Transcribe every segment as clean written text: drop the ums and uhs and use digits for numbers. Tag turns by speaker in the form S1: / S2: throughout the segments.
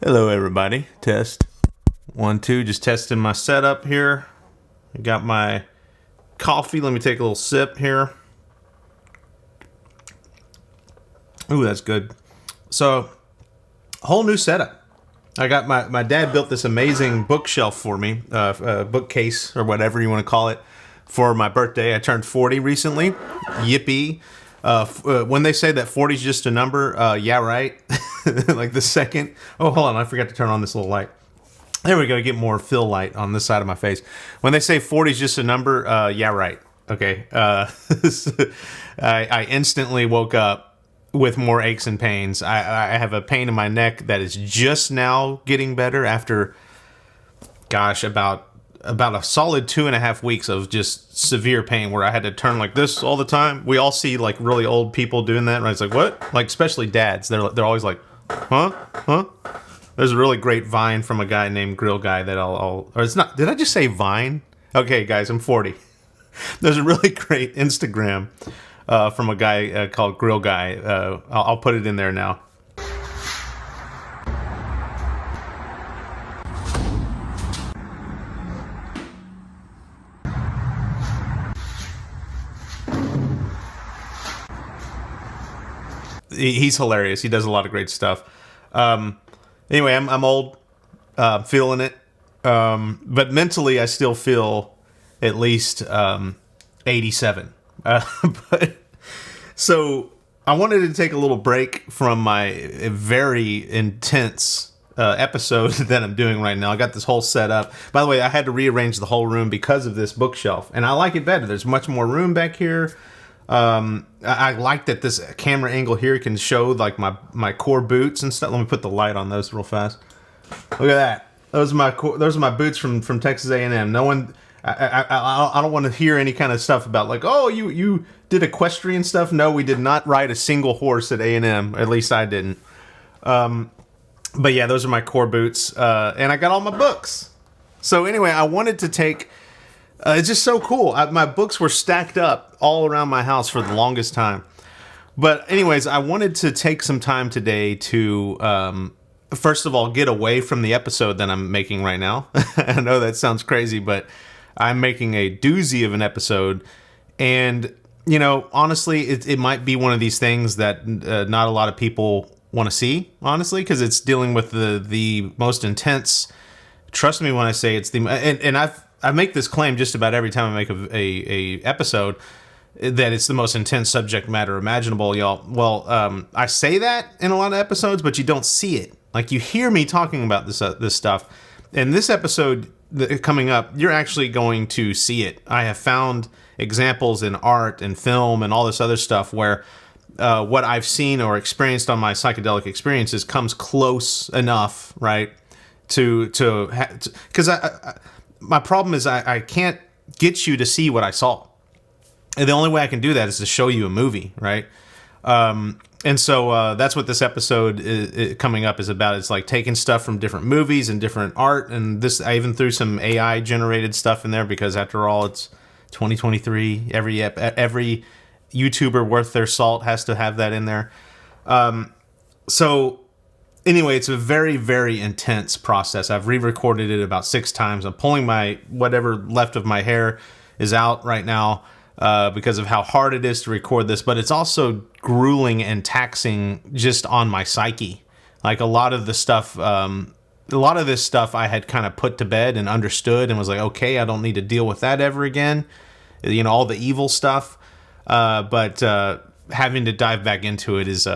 S1: Hello, everybody. Test 1, 2. Just testing my setup here. I got my coffee. Let me take a little sip here. Ooh, that's good. So, whole new setup. I got my dad built this amazing bookshelf for me, bookcase or whatever you want to call it, for my birthday. I turned 40 recently. Yippee. When they say that 40 is just a number, yeah, right. Like the second. Oh, hold on. I forgot to turn on this little light. There we go. Get more fill light on this side of my face. When they say 40 is just a number, yeah, right. Okay. I instantly woke up with more aches and pains. I have a pain in my neck that is just now getting better after, gosh, about a solid 2.5 weeks of just severe pain where I had to turn like this all the time. We all see like really old people doing that, right? It's like, what? Like, especially dads. They're always like, huh? There's a really great Vine from a guy named Grill Guy that or it's not, did I just say Vine? Okay, guys, I'm 40. There's a really great Instagram from a guy called Grill Guy. I'll put it in there now. He's hilarious. He does a lot of great stuff. Anyway, I'm old, feeling it. But mentally, I still feel at least 87. But so I wanted to take a little break from my very intense episode that I'm doing right now. I got this whole set up. By the way, I had to rearrange the whole room because of this bookshelf, and I like it better. There's much more room back here. I like that this camera angle here can show like my core boots and stuff. Let me put the light on those real fast. Look at that. Those are my boots from Texas A&M. No one, I don't want to hear any kind of stuff about like, oh, you did equestrian stuff. No, we did not ride a single horse at A&M. At least I didn't. But yeah, those are my core boots. And I got all my books. So anyway, I wanted to take. It's just so cool. My books were stacked up all around my house for the longest time. But anyways, I wanted to take some time today to, first of all, get away from the episode that I'm making right now. I know that sounds crazy, but I'm making a doozy of an episode. And, you know, honestly, it might be one of these things that not a lot of people want to see, honestly, because it's dealing with the most intense. Trust me when I say it's and I make this claim just about every time I make a episode that it's the most intense subject matter imaginable, y'all. Well, I say that in a lot of episodes, but you don't see it. Like, you hear me talking about this stuff. In this episode coming up, you're actually going to see it. I have found examples in art and film and all this other stuff where what I've seen or experienced on my psychedelic experiences comes close enough, right, because my problem is I can't get you to see what I saw. And the only way I can do that is to show you a movie, right? And so that's what this episode coming up is about. It's like taking stuff from different movies and different art. And this, I even threw some AI generated stuff in there because after all, it's 2023. Every YouTuber worth their salt has to have that in there. So anyway, it's a very, very intense process. I've re-recorded it about 6 times. I'm pulling whatever left of my hair is out right now because of how hard it is to record this. But it's also grueling and taxing just on my psyche. Like a lot of this stuff I had kind of put to bed and understood and was like, okay, I don't need to deal with that ever again. You know, all the evil stuff. But having to dive back into it is...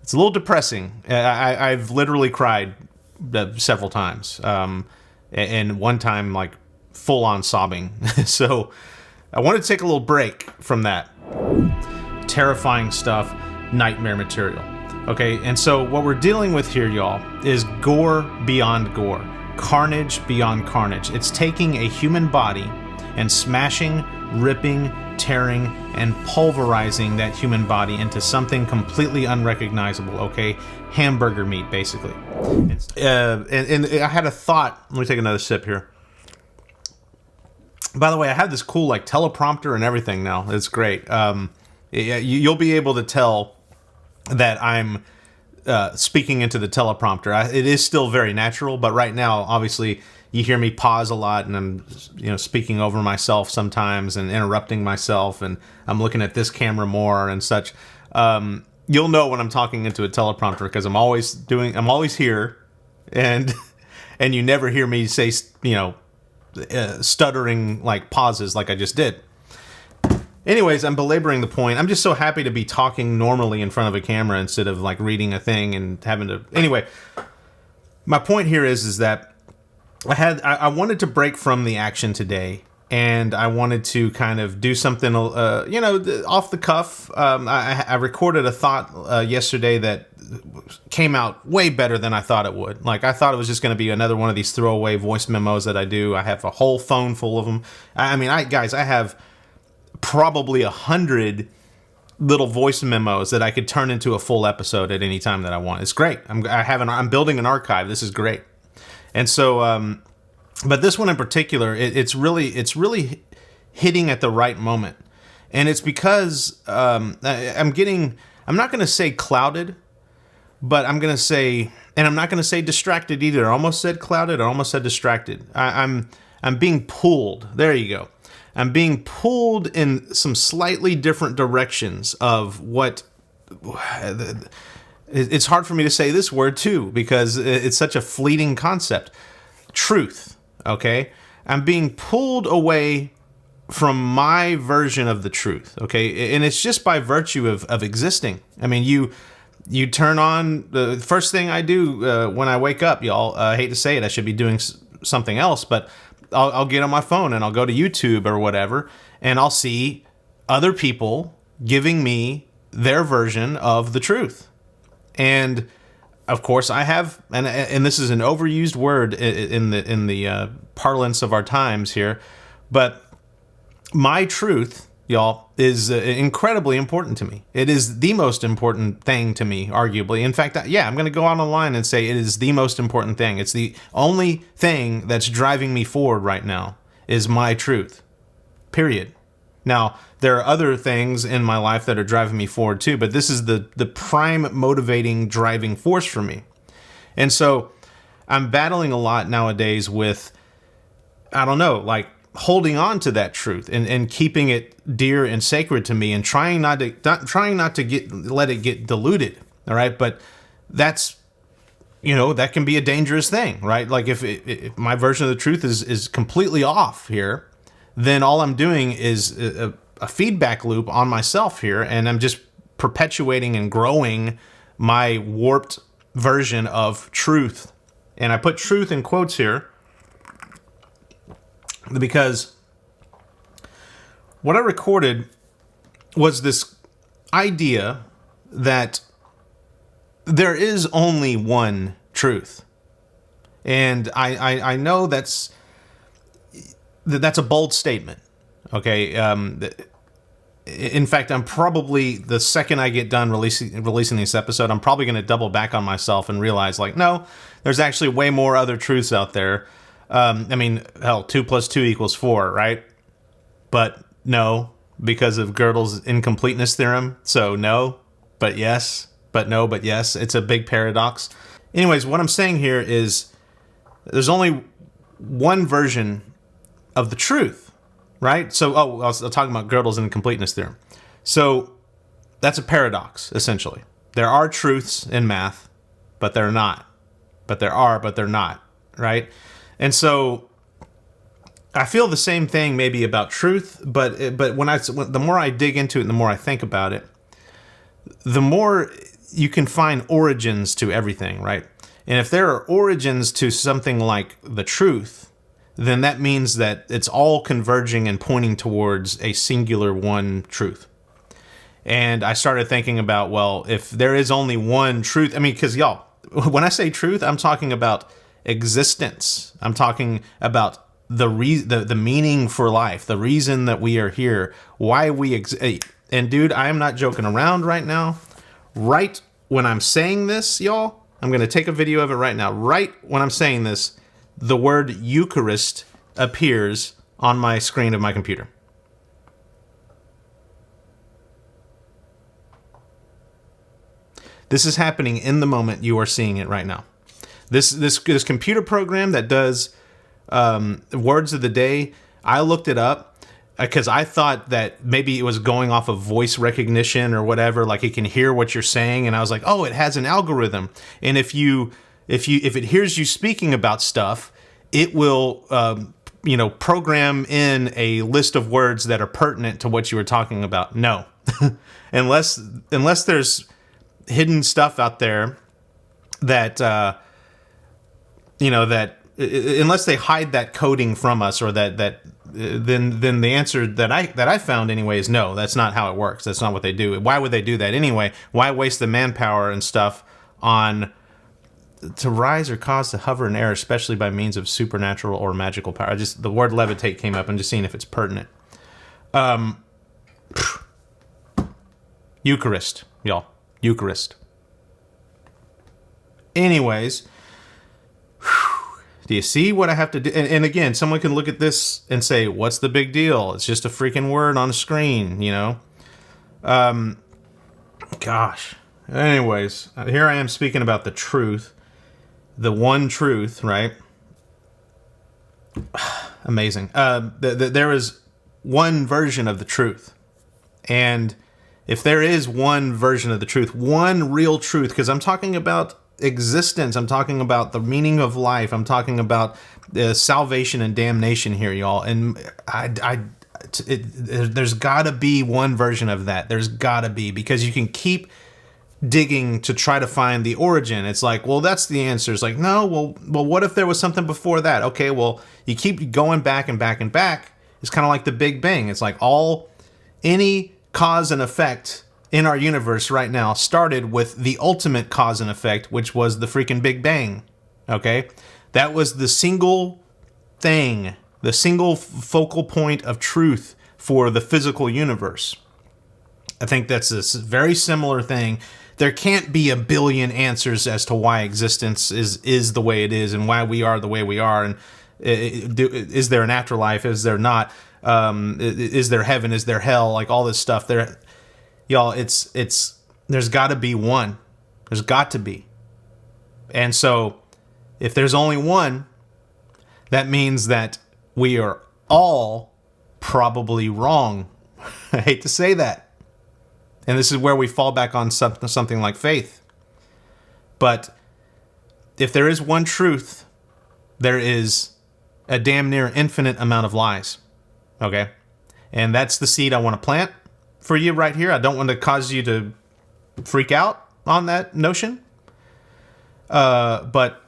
S1: It's a little depressing. I've literally cried several times, and one time like full on sobbing. So I wanted to take a little break from that terrifying stuff, nightmare material. Okay, and so what we're dealing with here, y'all, is gore beyond gore, carnage beyond carnage. It's taking a human body and smashing, ripping, tearing, and pulverizing that human body into something completely unrecognizable, okay? Hamburger meat, basically. And I had a thought. Let me take another sip here. By the way, I have this cool like teleprompter and everything now. It's great. You'll be able to tell that I'm speaking into the teleprompter. It is still very natural, but right now, obviously, you hear me pause a lot, and I'm, speaking over myself sometimes and interrupting myself, and I'm looking at this camera more and such. You'll know when I'm talking into a teleprompter because I'm always here, and and you never hear me say, stuttering like pauses like I just did. Anyways, I'm belaboring the point. I'm just so happy to be talking normally in front of a camera instead of like reading a thing and having to. Anyway, my point here is that I wanted to break from the action today, and I wanted to kind of do something, off the cuff. I recorded a thought yesterday that came out way better than I thought it would. Like, I thought it was just going to be another one of these throwaway voice memos that I do. I have a whole phone full of them. I have probably 100 little voice memos that I could turn into a full episode at any time that I want. It's great. I'm building an archive. This is great. And so, but this one in particular, it's really hitting at the right moment. And it's because I'm not going to say clouded, but I'm going to say, and I'm not going to say distracted either. I almost said clouded. I almost said distracted. I'm being pulled. There you go. I'm being pulled in some slightly different directions of what. It's hard for me to say this word too because it's such a fleeting concept. Truth. Okay, I'm being pulled away from my version of the truth. Okay, and it's just by virtue of existing. I mean, you turn on the first thing I do when I wake up. Y'all, I hate to say it, I should be doing something else, but I'll get on my phone and I'll go to YouTube or whatever, and I'll see other people giving me their version of the truth. And of course, I have, and this is an overused word in the parlance of our times here, but my truth, y'all, is incredibly important to me. It is the most important thing to me, arguably. In fact, I'm going to go out online and say it is the most important thing. It's the only thing that's driving me forward right now is my truth, period. Now, there are other things in my life that are driving me forward too, but this is the prime motivating driving force for me. And so I'm battling a lot nowadays with, I don't know, like holding on to that truth and keeping it dear and sacred to me and trying not to let it get diluted. All right. But that's, that can be a dangerous thing, right? Like if my version of the truth is completely off here, then all I'm doing is a feedback loop on myself here, and I'm just perpetuating and growing my warped version of truth. And I put truth in quotes here because what I recorded was this idea that there is only one truth. And I know that's a bold statement. Okay. In fact, I'm probably, the second I get done releasing this episode, I'm probably going to double back on myself and realize, like, no, there's actually way more other truths out there. Hell, 2 + 2 = 4, right? But no, because of Gödel's incompleteness theorem. So no, but yes, but no, but yes. It's a big paradox. Anyways, what I'm saying here is there's only one version of the truth, right? So, I was talking about Gödel's incompleteness theorem. So that's a paradox, essentially. There are truths in math, but they're not. But there are, but they're not, right? And so I feel the same thing maybe about truth, but the more I dig into it and the more I think about it, the more you can find origins to everything, right? And if there are origins to something like the truth, then that means that it's all converging and pointing towards a singular one truth. And I started thinking about, well, if there is only one truth, because y'all, when I say truth, I'm talking about existence. I'm talking about the meaning for life, the reason that we are here, why we exist. And dude, I am not joking around right now. Right when I'm saying this, y'all, I'm going to take a video of it right now. Right when I'm saying this, the word Eucharist appears on my screen of my computer. This is happening in the moment. You are seeing it right now. This computer program that does words of the day, I looked it up because I thought that maybe it was going off of voice recognition or whatever, like it can hear what you're saying, and I was like, oh, it has an algorithm, and if it hears you speaking about stuff, it will program in a list of words that are pertinent to what you were talking about. No, unless there's hidden stuff out there that that unless they hide that coding from us, or then the answer that I found anyway is no. That's not how it works. That's not what they do. Why would they do that anyway? Why waste the manpower and stuff on to rise or cause to hover in air, especially by means of supernatural or magical power? The word levitate came up. I'm just seeing if it's pertinent. Eucharist, y'all. Eucharist. Anyways, do you see what I have to do? And again, someone can look at this and say, what's the big deal? It's just a freaking word on a screen, Gosh. Anyways, here I am speaking about the truth. The one truth, right? Amazing. There is one version of the truth. And if there is one version of the truth, one real truth, because I'm talking about existence, I'm talking about the meaning of life, I'm talking about salvation and damnation here, y'all. And there's got to be one version of that. There's got to be, because you can keep digging to try to find the origin. It's like, well, that's the answer. It's like, no, well, what if there was something before that? Okay, well, you keep going back and back and back. It's kind of like the Big Bang. It's like any cause and effect in our universe right now started with the ultimate cause and effect, which was the freaking Big Bang. Okay? That was the single thing, the single focal point of truth for the physical universe. I think that's a very similar thing. There can't be a billion answers as to why existence is the way it is and why we are the way we are. And is there an afterlife? Is there not? Is there heaven? Is there hell? Like all this stuff. Y'all, there's got to be one. There's got to be. And so if there's only one, that means that we are all probably wrong. I hate to say that. And this is where we fall back on something like faith. But if there is one truth, there is a damn near infinite amount of lies. Okay? And that's the seed I want to plant for you right here. I don't want to cause you to freak out on that notion. But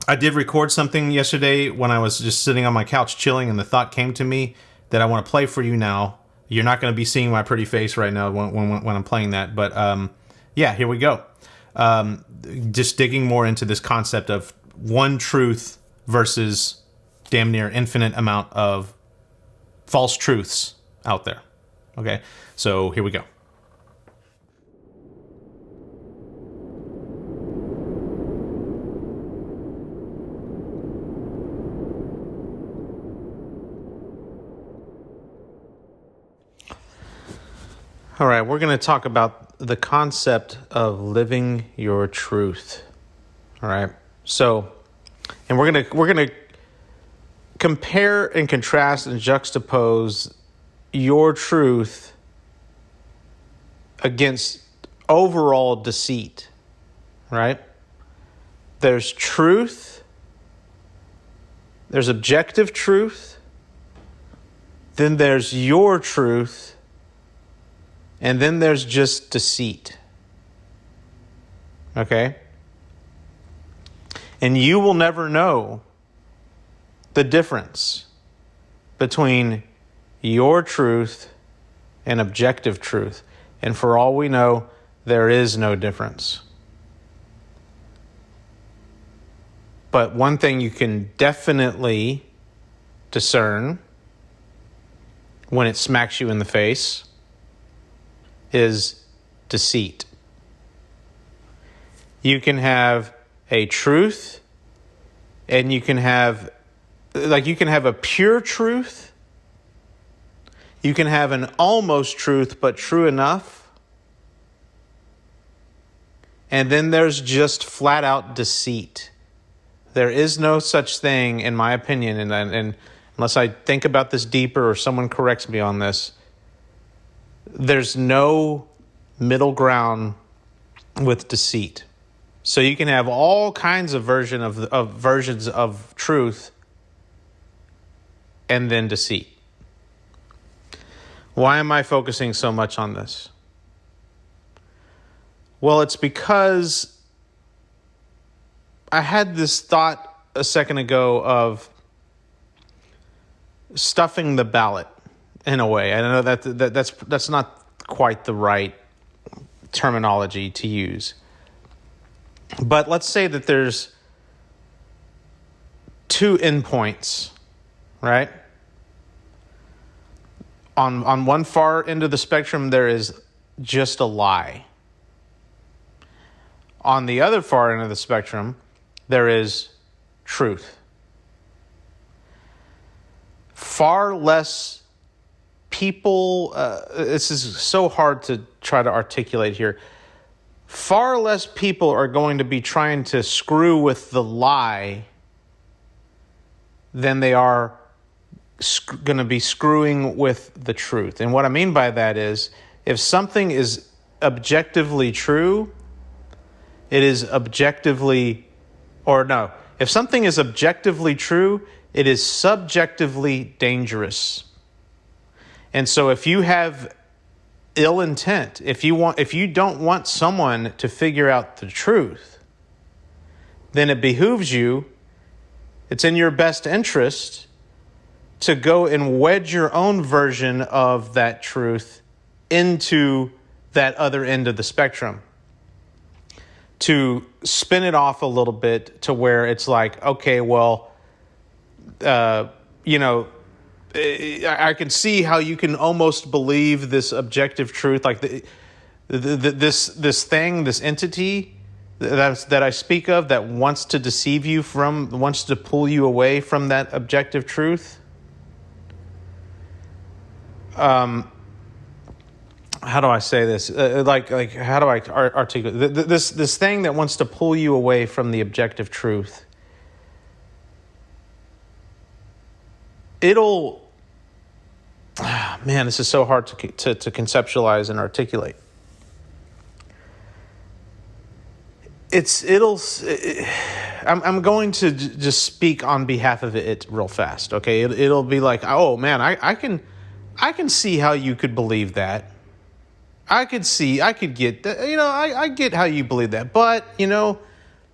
S1: I did record something yesterday when I was just sitting on my couch chilling, and the thought came to me that I want to play for you now. You're not going to be seeing my pretty face right now when I'm playing that. But yeah, here we go. Just digging more into this concept of one truth versus damn near infinite amount of false truths out there. Okay, so here we go. All right, we're going to talk about the concept of living your truth. All right, so, and we're going to compare and contrast and juxtapose your truth against overall deceit. Right? There's truth. There's objective truth. Then there's your truth. And then there's just deceit. Okay? And you will never know the difference between your truth and objective truth. And for all we know, there is no difference. But one thing you can definitely discern when it smacks you in the face is deceit. You can have a truth, and you can have a pure truth. You can have an almost truth, but true enough.
S2: And then there's just flat out deceit. There is no such thing, in my opinion, and unless I think about this deeper or someone corrects me on this, there's no middle ground with deceit. So you can have all kinds of versions of truth and then deceit. Why am I focusing so much on this? Well, it's because I had this thought a second ago of stuffing the ballot in a way. I know that's not quite the right terminology to use. But let's say that there's two endpoints, right? On one far end of the spectrum, there is just a lie. On the other far end of the spectrum, there is truth. Far less people, this is so hard to try to articulate here. Far less people are going to be trying to screw with the lie than they are going to be screwing with the truth. And what I mean by that is, if something is objectively true, it is objectively, or no, if something is objectively true, it is subjectively dangerous. And so if you have ill intent, if you don't want someone to figure out the truth, then it behooves you, it's in your best interest to go and wedge your own version of that truth into that other end of the spectrum. To spin it off a little bit to where it's like, okay, well, I can see how you can almost believe this objective truth, like this entity that I speak of that wants to deceive you wants to pull you away from that objective truth. How do I say this? Like how do I articulate this thing that wants to pull you away from the objective truth? Man, this is so hard to conceptualize and articulate. I'm going to just speak on behalf of it real fast. Okay, it'll be like, oh man, I can see how you could believe that. I could get that. I get how you believe that, but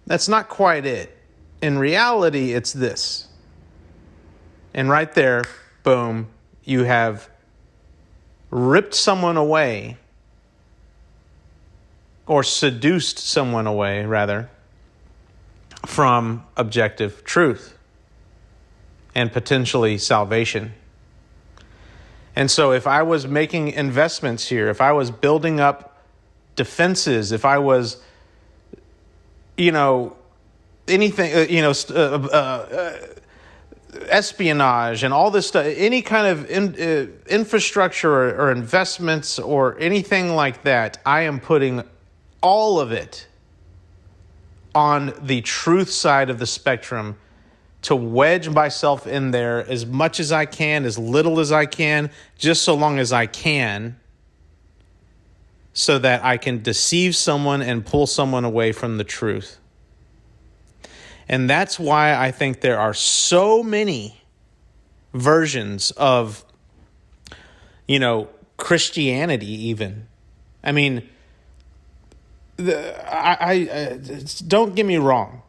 S2: that's not quite it. In reality, it's this. And right there, boom, you have ripped someone away, or seduced someone away, rather, from objective truth and potentially salvation. And so if I was making investments here, if I was building up defenses, if I was, anything, espionage and all this stuff, any kind of infrastructure or investments or anything like that, I am putting all of it on the truth side of the spectrum to wedge myself in there as much as I can, as little as I can, just so long as I can, so that I can deceive someone and pull someone away from the truth. And that's why I think there are so many versions of, Christianity even. I mean, don't get me wrong.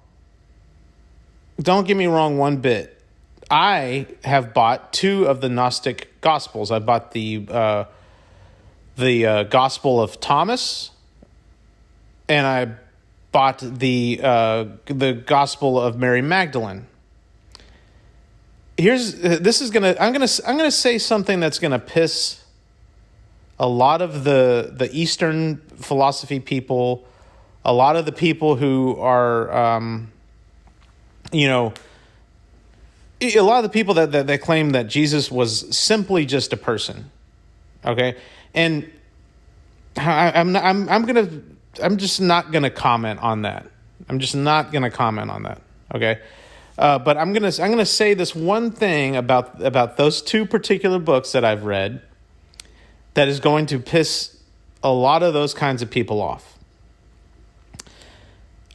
S2: Don't get me wrong one bit. I have bought two of the Gnostic Gospels. I bought the Gospel of Thomas, and I bought the Gospel of Mary Magdalene. I'm gonna say something that's gonna piss a lot of the Eastern philosophy people, a lot of the people who are a lot of the people that claim that Jesus was simply just a person, okay? And I'm just not going to comment on that. Okay. But I'm gonna say this one thing about those two particular books that I've read that is going to piss a lot of those kinds of people off.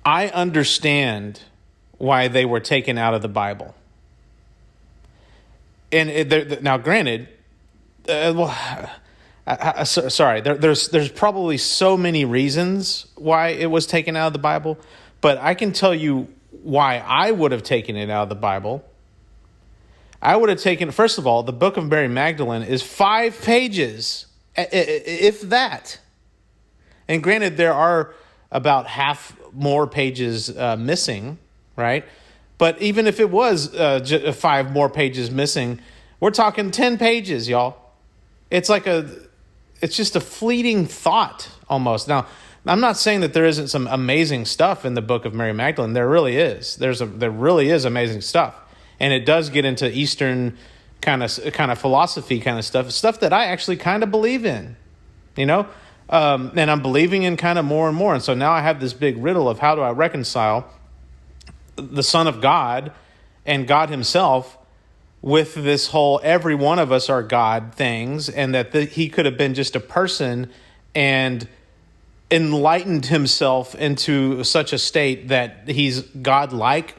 S2: I understand why they were taken out of the Bible. And now, granted, there's probably so many reasons why it was taken out of the Bible, but I can tell you why I would have taken it out of the Bible. I would have taken, first of all, the book of Mary Magdalene is 5 pages, if that. And granted, there are about half more pages missing, right? But even if it was 5 more pages missing, we're talking 10 pages, y'all. It's just a fleeting thought almost. Now, I'm not saying that there isn't some amazing stuff in the book of Mary Magdalene. There really is. There really is amazing stuff. And it does get into Eastern kind of philosophy kind of stuff that I actually kind of believe in, and I'm believing in kind of more and more. And so now I have this big riddle of how do I reconcile the Son of God and God himself with this whole every one of us are God things, and that he could have been just a person and enlightened himself into such a state that he's God-like.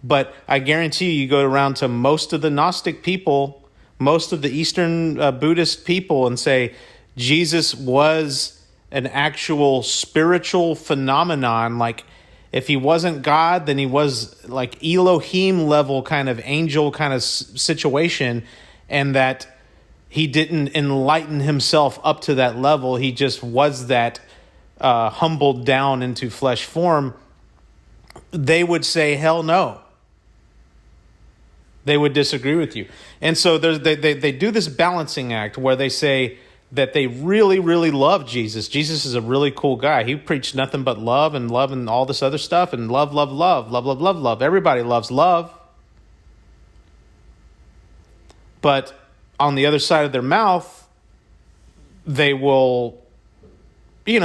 S2: But I guarantee you go around to most of the Gnostic people, most of the Eastern Buddhist people, and say Jesus was an actual spiritual phenomenon. Like, if he wasn't God, then he was like Elohim level kind of angel kind of situation, and that he didn't enlighten himself up to that level. He just was that humbled down into flesh form. They would say, hell no. They would disagree with you. And so they do this balancing act where they say that they really, really love Jesus. Jesus is a really cool guy. He preached nothing but love and all this other stuff, and love, love, love, love, love, love, love. Everybody loves love. But on the other side of their mouth, they will,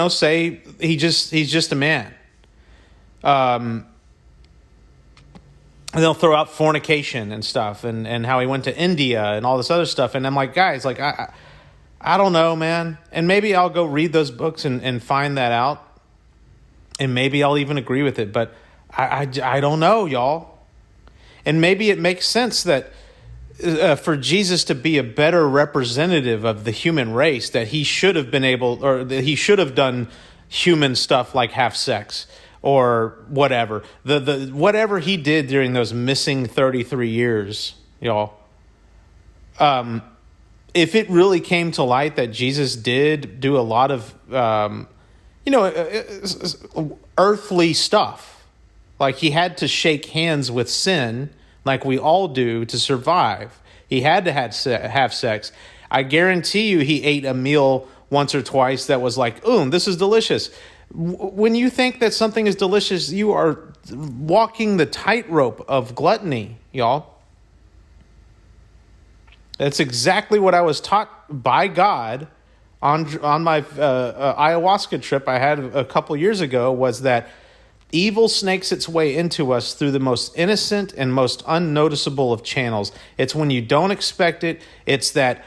S2: say he's just a man. And they'll throw out fornication and stuff, and how he went to India and all this other stuff. And I'm like, guys, like I don't know, man. And maybe I'll go read those books and find that out. And maybe I'll even agree with it. But I don't know, y'all. And maybe it makes sense that for Jesus to be a better representative of the human race, that he should have been able, or that he should have done human stuff like have sex or whatever. The whatever he did during those missing 33 years, y'all. If it really came to light that Jesus did do a lot of, earthly stuff, like he had to shake hands with sin, like we all do to survive. He had to have sex. I guarantee you he ate a meal once or twice that was like, this is delicious. When you think that something is delicious, you are walking the tightrope of gluttony, y'all. That's exactly what I was taught by God on my ayahuasca trip I had a couple years ago, was that evil snakes its way into us through the most innocent and most unnoticeable of channels. It's when you don't expect it. It's that,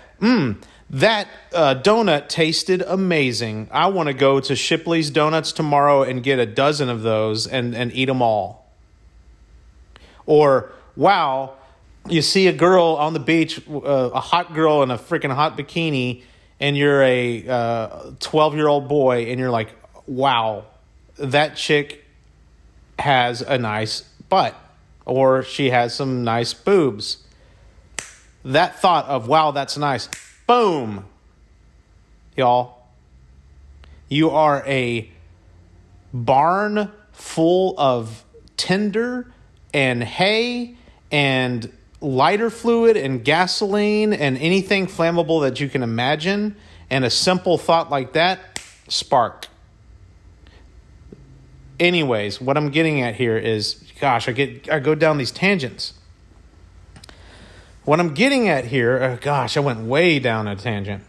S2: that donut tasted amazing. I want to go to Shipley's Donuts tomorrow and get a dozen of those and eat them all. Or, wow, you see a girl on the beach, a hot girl in a freaking hot bikini, and you're a 12-year-old boy, and you're like, wow, that chick has a nice butt, or she has some nice boobs. That thought of, wow, that's nice, boom, y'all. You are a barn full of tinder and hay and lighter fluid and gasoline and anything flammable that you can imagine, and a simple thought like that, spark. Anyways, what I'm getting at here is, gosh, I go down these tangents. What I'm getting at here, gosh, I went way down a tangent.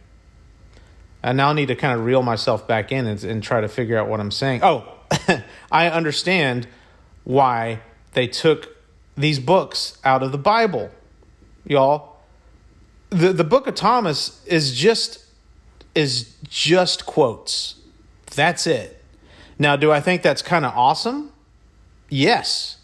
S2: I now need to kind of reel myself back in and try to figure out what I'm saying. Oh, I understand why they took these books out of the Bible, y'all. The book of Thomas is just quotes. That's it. Now, do I think that's kind of awesome? Yes.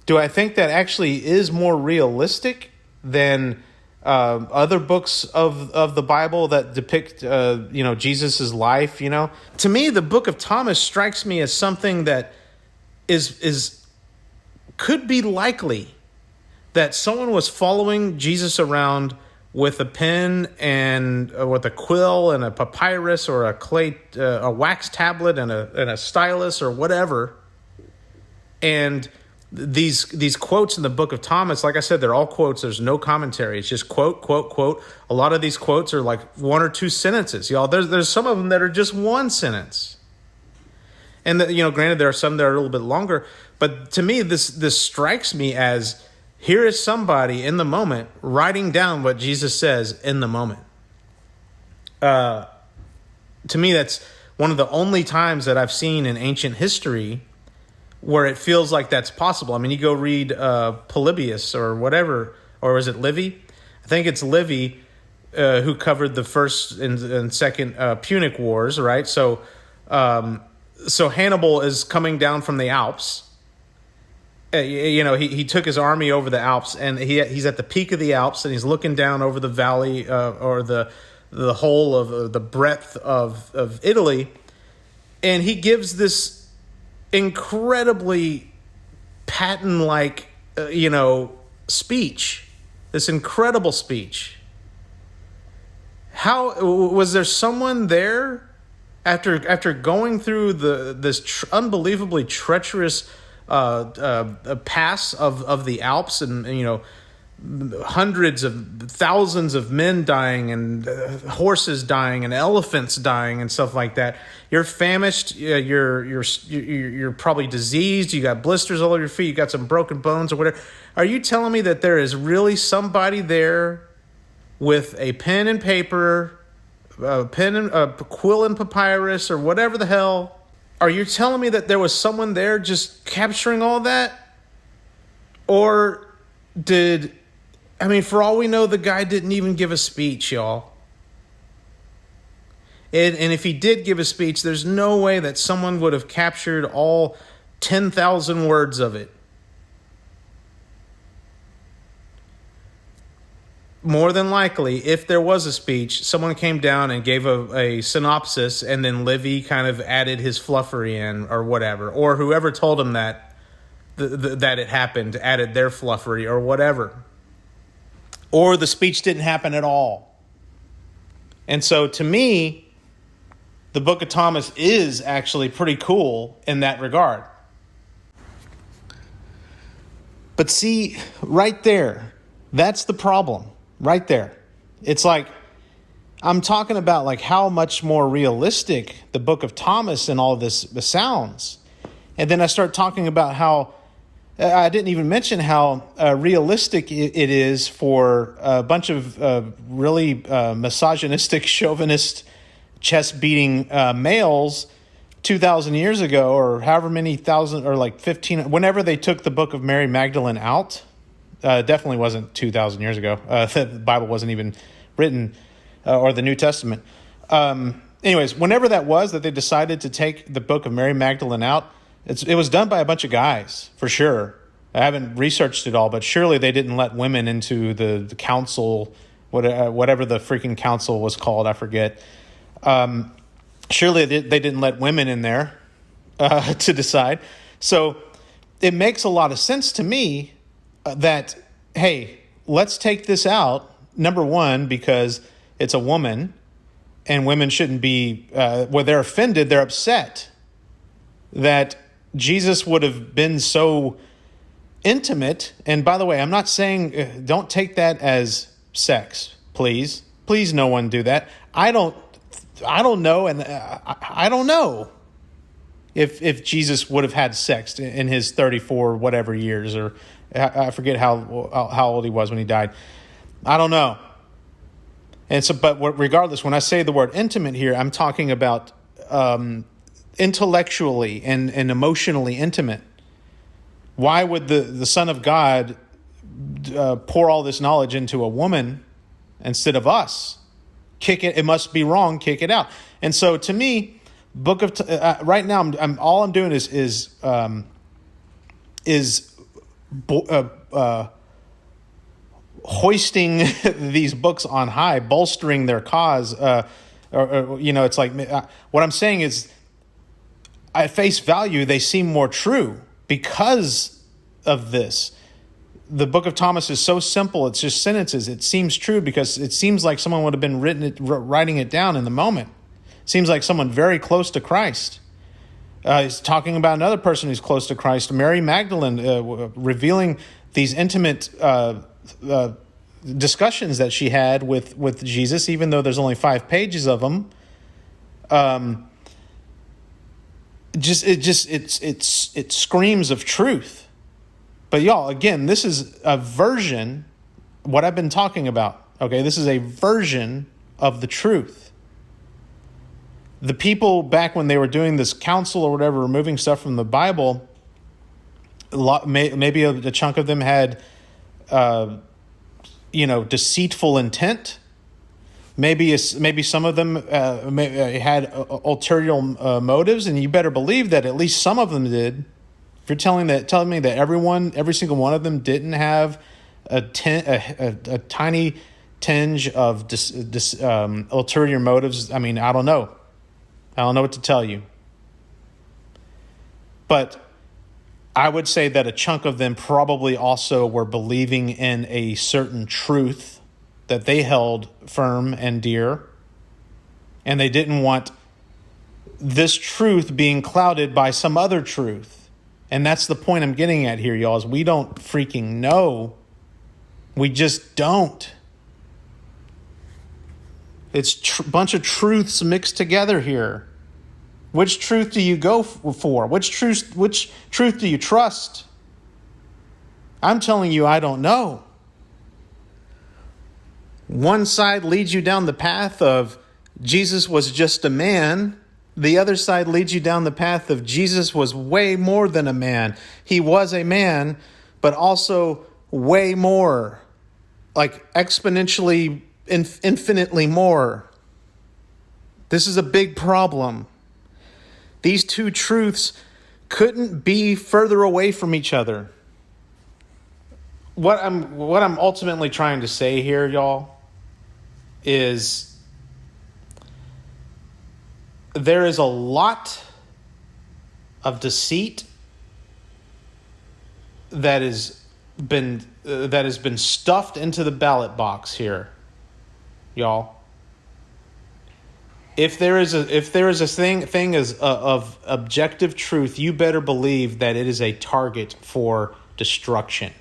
S2: Do I think that actually is more realistic than other books of the Bible that depict Jesus's life? To me, the book of Thomas strikes me as something that is could be likely that someone was following Jesus around with a pen and with a quill and a papyrus or a wax tablet and a stylus or whatever. And these quotes in the book of Thomas, like I said, they're all quotes. There's no commentary. It's just quote, quote, quote. A lot of these quotes are like one or two sentences, y'all. There's some of them that are just one sentence. And granted, there are some that are a little bit longer. But to me, this strikes me as, here is somebody in the moment writing down what Jesus says in the moment. To me, that's one of the only times that I've seen in ancient history where it feels like that's possible. I mean, you go read Polybius or whatever, or is it Livy? I think it's Livy who covered the first and second Punic Wars, right? So Hannibal is coming down from the Alps. He took his army over the Alps, and he's at the peak of the Alps, and he's looking down over the valley or the whole of the breadth of Italy, and he gives this incredibly Patton-like, speech, this incredible speech. How was there someone there after going through this unbelievably treacherous pass of the Alps, and hundreds of thousands of men dying and horses dying and elephants dying and stuff like that? You're famished. You're probably diseased. You got blisters all over your feet. You got some broken bones or whatever. Are you telling me that there is really somebody there with a pen and paper, a quill and papyrus, or whatever the hell? Are you telling me that there was someone there just capturing all that? Or for all we know, the guy didn't even give a speech, y'all. And if he did give a speech, there's no way that someone would have captured all 10,000 words of it. More than likely, if there was a speech, someone came down and gave a synopsis, and then Livy kind of added his fluffery in or whatever. Or whoever told him that it happened added their fluffery or whatever. Or the speech didn't happen at all. And so to me, the book of Thomas is actually pretty cool in that regard. But see, right there, that's the problem. Right there. It's like, I'm talking about like how much more realistic the book of Thomas and all this sounds. And then I start talking about how, I didn't even mention how realistic it is for a bunch of really misogynistic, chauvinist, chest-beating males 2,000 years ago, or however many thousand, or like 15, whenever they took the book of Mary Magdalene out. Definitely wasn't 2,000 years ago. The Bible wasn't even written, or the New Testament. Anyways, whenever that was that they decided to take the book of Mary Magdalene out, it was done by a bunch of guys, for sure. I haven't researched it all, but surely they didn't let women into the council, whatever the freaking council was called, I forget. Surely they didn't let women in there to decide. So it makes a lot of sense to me that, hey, let's take this out, number one, because it's a woman, and women shouldn't be, when they're offended, they're upset that Jesus would have been so intimate. And by the way, I'm not saying, don't take that as sex, please. Please, no one do that. I don't know, and I don't know if Jesus would have had sex in his 34 whatever years, or I forget how old he was when he died. I don't know. And so, but regardless, when I say the word intimate here, I'm talking about intellectually and emotionally intimate. Why would the Son of God pour all this knowledge into a woman instead of us? Kick it. It must be wrong. Kick it out. And so, to me, right now, all I'm doing is hoisting these books on high, bolstering their cause. It's like what I'm saying is, at face value, they seem more true because of this. The book of Thomas is so simple. It's just sentences. It seems true because it seems like someone would have been writing it down in the moment. It seems like someone very close to Christ. He's talking about another person who's close to Christ, Mary Magdalene, revealing these intimate discussions that she had with Jesus, even though there's only 5 pages of them. It screams of truth. But y'all, again, this is a version, what I've been talking about. Okay, this is a version of the truth. The people back when they were doing this council or whatever, removing stuff from the Bible, maybe a chunk of them had, deceitful intent. Maybe some of them had ulterior motives, and you better believe that at least some of them did. If you're telling me that every single one of them didn't have a tiny tinge of ulterior motives, I mean, I don't know. I don't know what to tell you. But I would say that a chunk of them probably also were believing in a certain truth that they held firm and dear, and they didn't want this truth being clouded by some other truth. And that's the point I'm getting at here, y'all, is we don't freaking know. We just don't. It's a bunch of truths mixed together here. Which truth do you go for? Which truth do you trust? I'm telling you, I don't know. One side leads you down the path of Jesus was just a man. The other side leads you down the path of Jesus was way more than a man. He was a man, but also way more, like exponentially, infinitely more. This is a big problem. These two truths couldn't be further away from each other. What I'm ultimately trying to say here, y'all, is there is a lot of deceit that has been stuffed into the ballot box here, y'all. If there is a thing of objective truth, you better believe that it is a target for destruction.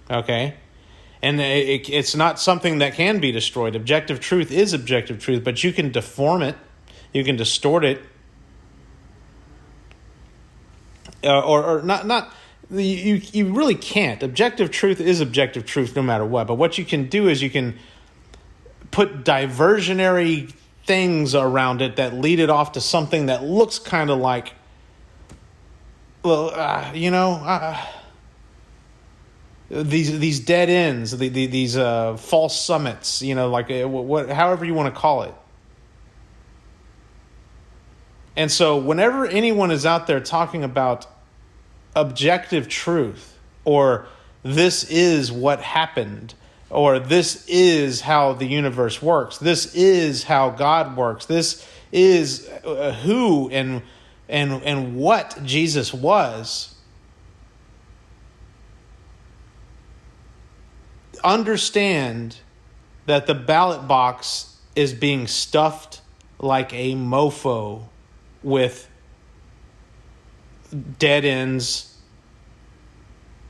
S2: Okay? And it's not something that can be destroyed. Objective truth is objective truth, but you can deform it. You can distort it, or not. You really can't. Objective truth is objective truth, no matter what. But what you can do is you can put diversionary things around it that lead it off to something that looks kind of like, these dead ends, these false summits. However you want to call it. And so whenever anyone is out there talking about objective truth, or this is what happened, or this is how the universe works, this is how God works, this is who and what Jesus was, understand that the ballot box is being stuffed like a mofo with dead ends,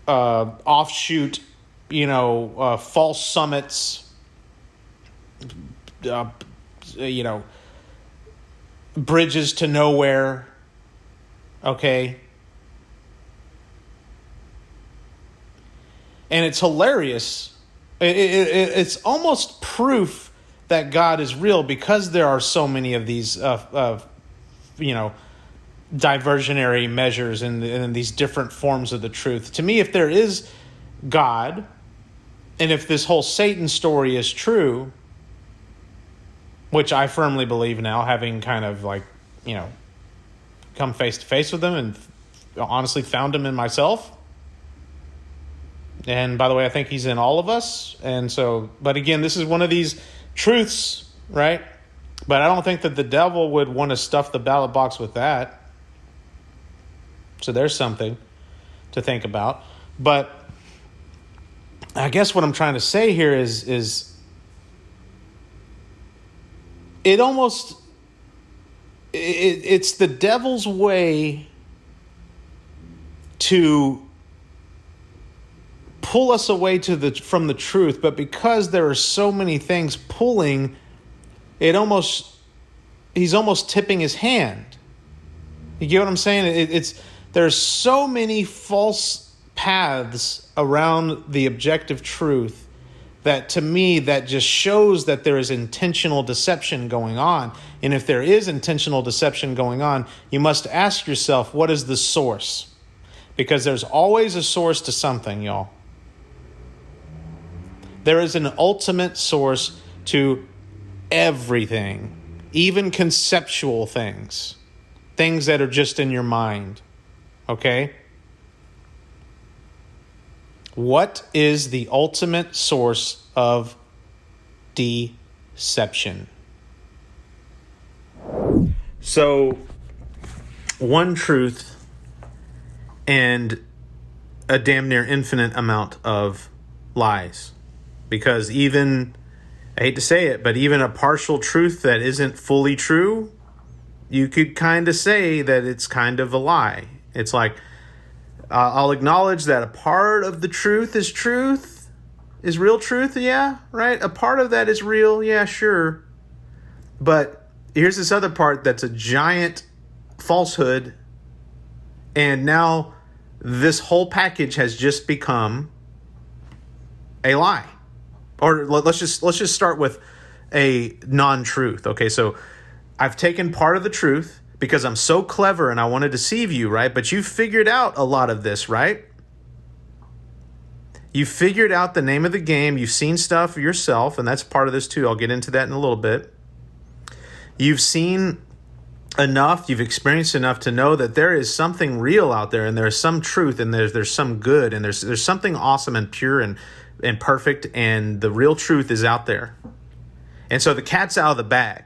S2: offshoot, false summits, bridges to nowhere. Okay. And it's hilarious. It's almost proof that God is real because there are so many of these, diversionary measures and these different forms of the truth. To me, if there is God, and if this whole Satan story is true, which I firmly believe now, having kind of come face to face with him and honestly found him in myself. And by the way, I think he's in all of us. And so, but again, this is one of these truths, right? But I don't think that the devil would want to stuff the ballot box with that. So there's something to think about. But I guess what I'm trying to say here is it's the devil's way to pull us away from the truth, but because there are so many things pulling, he's almost tipping his hand. You get what I'm saying? There's so many false paths around the objective truth that, to me, that just shows that there is intentional deception going on. And if there is intentional deception going on, you must ask yourself, what is the source? Because there's always a source to something, y'all. There is an ultimate source to everything, even conceptual things that are just in your mind. Okay? What is the ultimate source of deception? So, one truth and a damn near infinite amount of lies. Because even, I hate to say it, but even a partial truth that isn't fully true, you could kind of say that it's kind of a lie. It's like, I'll acknowledge that a part of the truth is real truth, yeah, right? A part of that is real, yeah, sure. But here's this other part that's a giant falsehood, and now this whole package has just become a lie. Or let's just start with a non-truth. Okay, so I've taken part of the truth because I'm so clever and I want to deceive you, right? But you figured out a lot of this, right? You figured out the name of the game. You've seen stuff yourself, and that's part of this too. I'll get into that in a little bit. You've seen enough, you've experienced enough to know that there is something real out there, and there's some truth, and there's some good, and there's something awesome and pure and perfect, and the real truth is out there. And so the cat's out of the bag.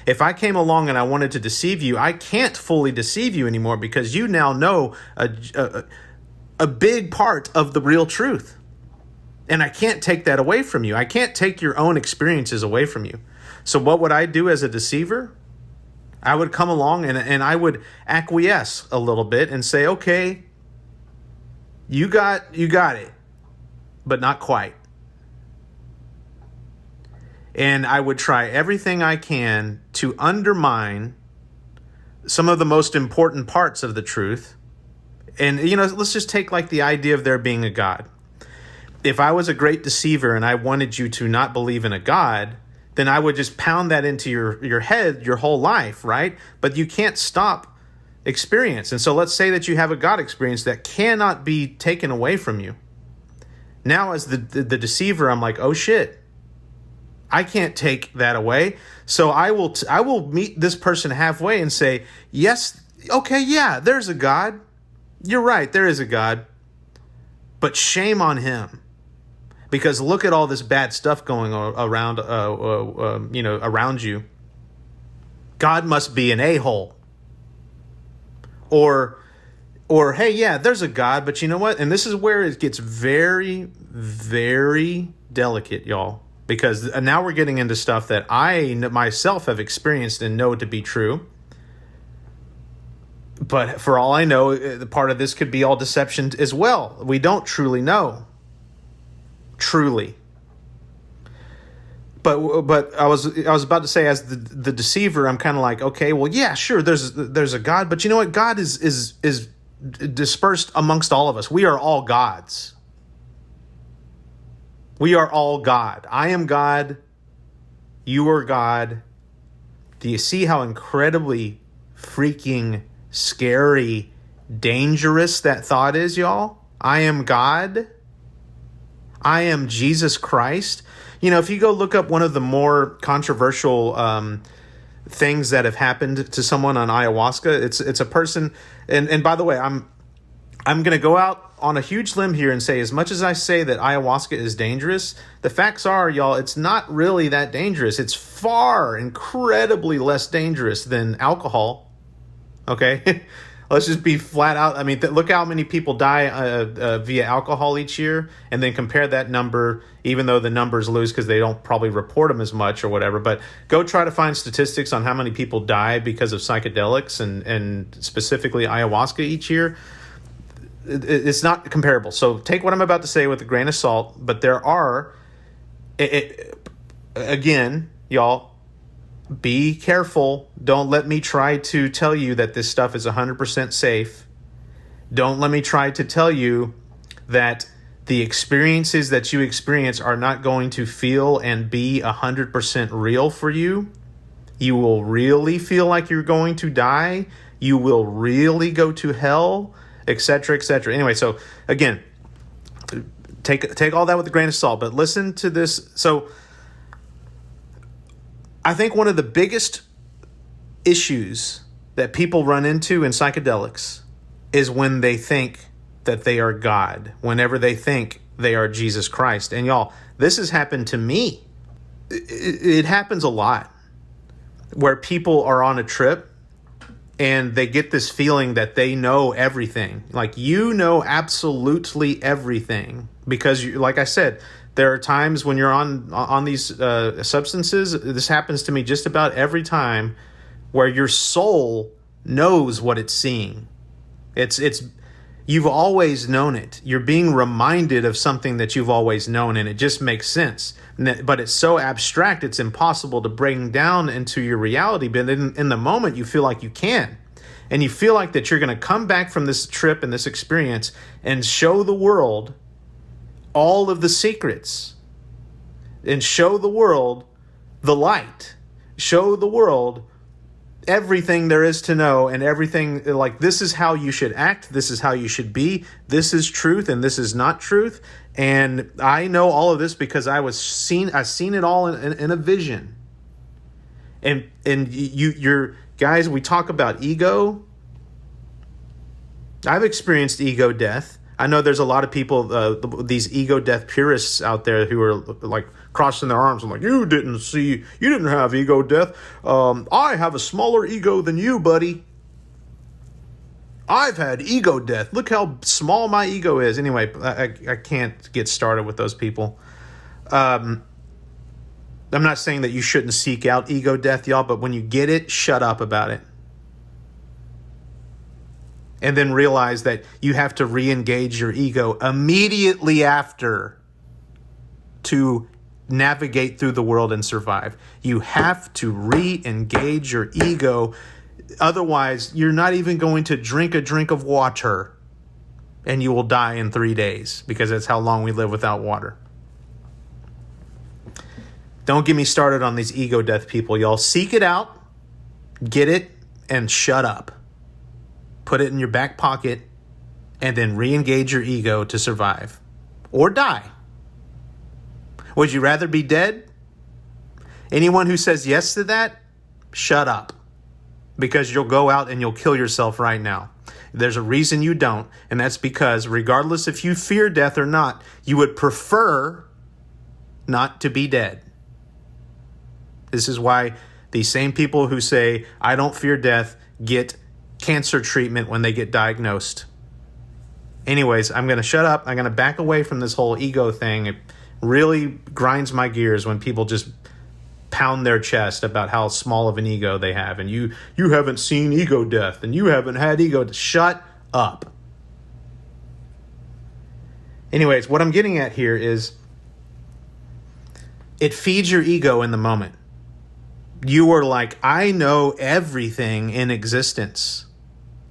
S2: If I came along and I wanted to deceive you, I can't fully deceive you anymore because you now know a big part of the real truth. And I can't take that away from you. I can't take your own experiences away from you. So what would I do as a deceiver? I would come along and I would acquiesce a little bit and say, okay, you got it, but not quite. And I would try everything I can to undermine some of the most important parts of the truth. And, let's just take like the idea of there being a God. If I was a great deceiver and I wanted you to not believe in a God, then I would just pound that into your head your whole life, right? But you can't stop experience. And so let's say that you have a God experience that cannot be taken away from you. Now as the deceiver, I'm like, oh shit, I can't take that away. So I will meet this person halfway and say, yes, okay, yeah, there's a God. You're right, there is a God. But shame on him. Because look at all this bad stuff going around, around you. God must be an a-hole. Or, hey, yeah, there's a God, but you know what? And this is where it gets very, very delicate, y'all. Because now we're getting into stuff that I myself have experienced and know to be true. But for all I know, part of this could be all deception as well. We don't truly know. Truly. But I was about to say, as the deceiver, I'm kind of like, okay, well, yeah, sure, there's a God, but you know what? God is dispersed amongst all of us. We are all gods. We are all God. I am God. you are God. Do you see how incredibly freaking scary, dangerous that thought is, y'all? I am God. I am Jesus Christ. You know, if you go look up one of the more controversial things that have happened to someone on ayahuasca, it's a person, and by the way, I'm going to go out on a huge limb here and say, as much as I say that ayahuasca is dangerous, the facts are, y'all, it's not really that dangerous. It's far, incredibly less dangerous than alcohol. Okay? Let's just be flat out. I mean, look how many people die via alcohol each year, and then compare that number, even though the numbers lose because they don't probably report them as much or whatever. But go try to find statistics on how many people die because of psychedelics and specifically ayahuasca each year. It's not comparable. So take what I'm about to say with a grain of salt. But there are, again, y'all, be careful. Don't let me try to tell you that this stuff is 100% safe. Don't let me try to tell you that the experiences that you experience are not going to feel and be 100% real for you. You will really feel like you're going to die. You will really go to hell, etc., etc. Anyway, so again, take all that with a grain of salt, but listen to this. So I think one of the biggest issues that people run into in psychedelics is when they think that they are God, whenever they think they are Jesus Christ. And y'all, this has happened to me. It happens a lot where people are on a trip and they get this feeling that they know everything. Like, you know absolutely everything. Because, like I said, there are times when you're on these substances, this happens to me just about every time, where your soul knows what it's seeing. It's you've always known it. You're being reminded of something that you've always known, and it just makes sense. But it's so abstract, it's impossible to bring down into your reality. But in the moment, you feel like you can. And you feel like that you're going to come back from this trip and this experience and show the world all of the secrets, and show the world the light, show the world everything there is to know, and everything, like, this is how you should act, this is how you should be, this is truth and this is not truth. And I know all of this because I've seen it all in a vision. And you're guys, we talk about ego. I've experienced ego death. I know there's a lot of people, these ego death purists out there who are like crossing their arms and like, you didn't have ego death. I have a smaller ego than you, buddy. I've had ego death. Look how small my ego is. Anyway, I can't get started with those people. I'm not saying that you shouldn't seek out ego death, y'all, but when you get it, shut up about it. And then realize that you have to re-engage your ego immediately after to navigate through the world and survive. You have to re-engage your ego. Otherwise, you're not even going to drink a drink of water, and you will die in 3 days, because that's how long we live without water. Don't get me started on these ego death people, y'all. Seek it out, get it, and shut up. Put it in your back pocket, and then re-engage your ego to survive. Or die. Would you rather be dead? Anyone who says yes to that, shut up. Because you'll go out and you'll kill yourself right now. There's a reason you don't, and that's because regardless if you fear death or not, you would prefer not to be dead. This is why these same people who say, I don't fear death, get cancer treatment when they get diagnosed. Anyways, I'm going to shut up. I'm going to back away from this whole ego thing. It really grinds my gears when people just pound their chest about how small of an ego they have. And you haven't seen ego death, and you haven't had ego death. Shut up. Anyways, what I'm getting at here is it feeds your ego in the moment. You are like, I know everything in existence,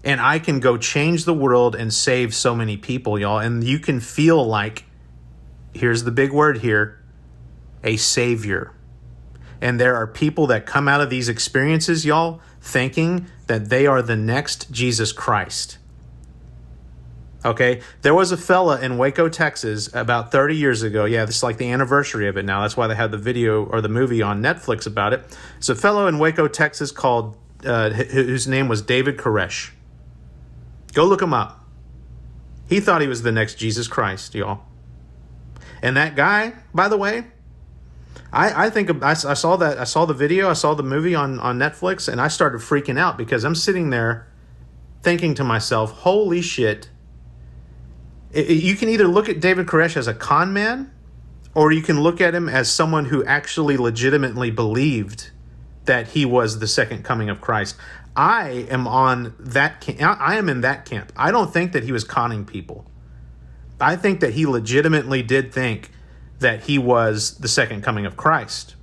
S2: and I can go change the world and save so many people, y'all. And you can feel like, here's the big word here, a savior. And there are people that come out of these experiences, y'all, thinking that they are the next Jesus Christ. Okay, there was a fella in Waco, Texas, about 30 years ago. Yeah, this is like the anniversary of it now. That's why they had the video or the movie on Netflix about it. It's a fellow in Waco, Texas called, whose name was David Koresh. Go look him up. He thought he was the next Jesus Christ, y'all. And that guy, by the way, I think I saw the video, I saw the movie on Netflix, and I started freaking out because I'm sitting there thinking to myself, holy shit. You can either look at David Koresh as a con man, or you can look at him as someone who actually legitimately believed that he was the second coming of Christ. I am on that camp. I am in that camp. I don't think that he was conning people. I think that he legitimately did think that he was the second coming of Christ.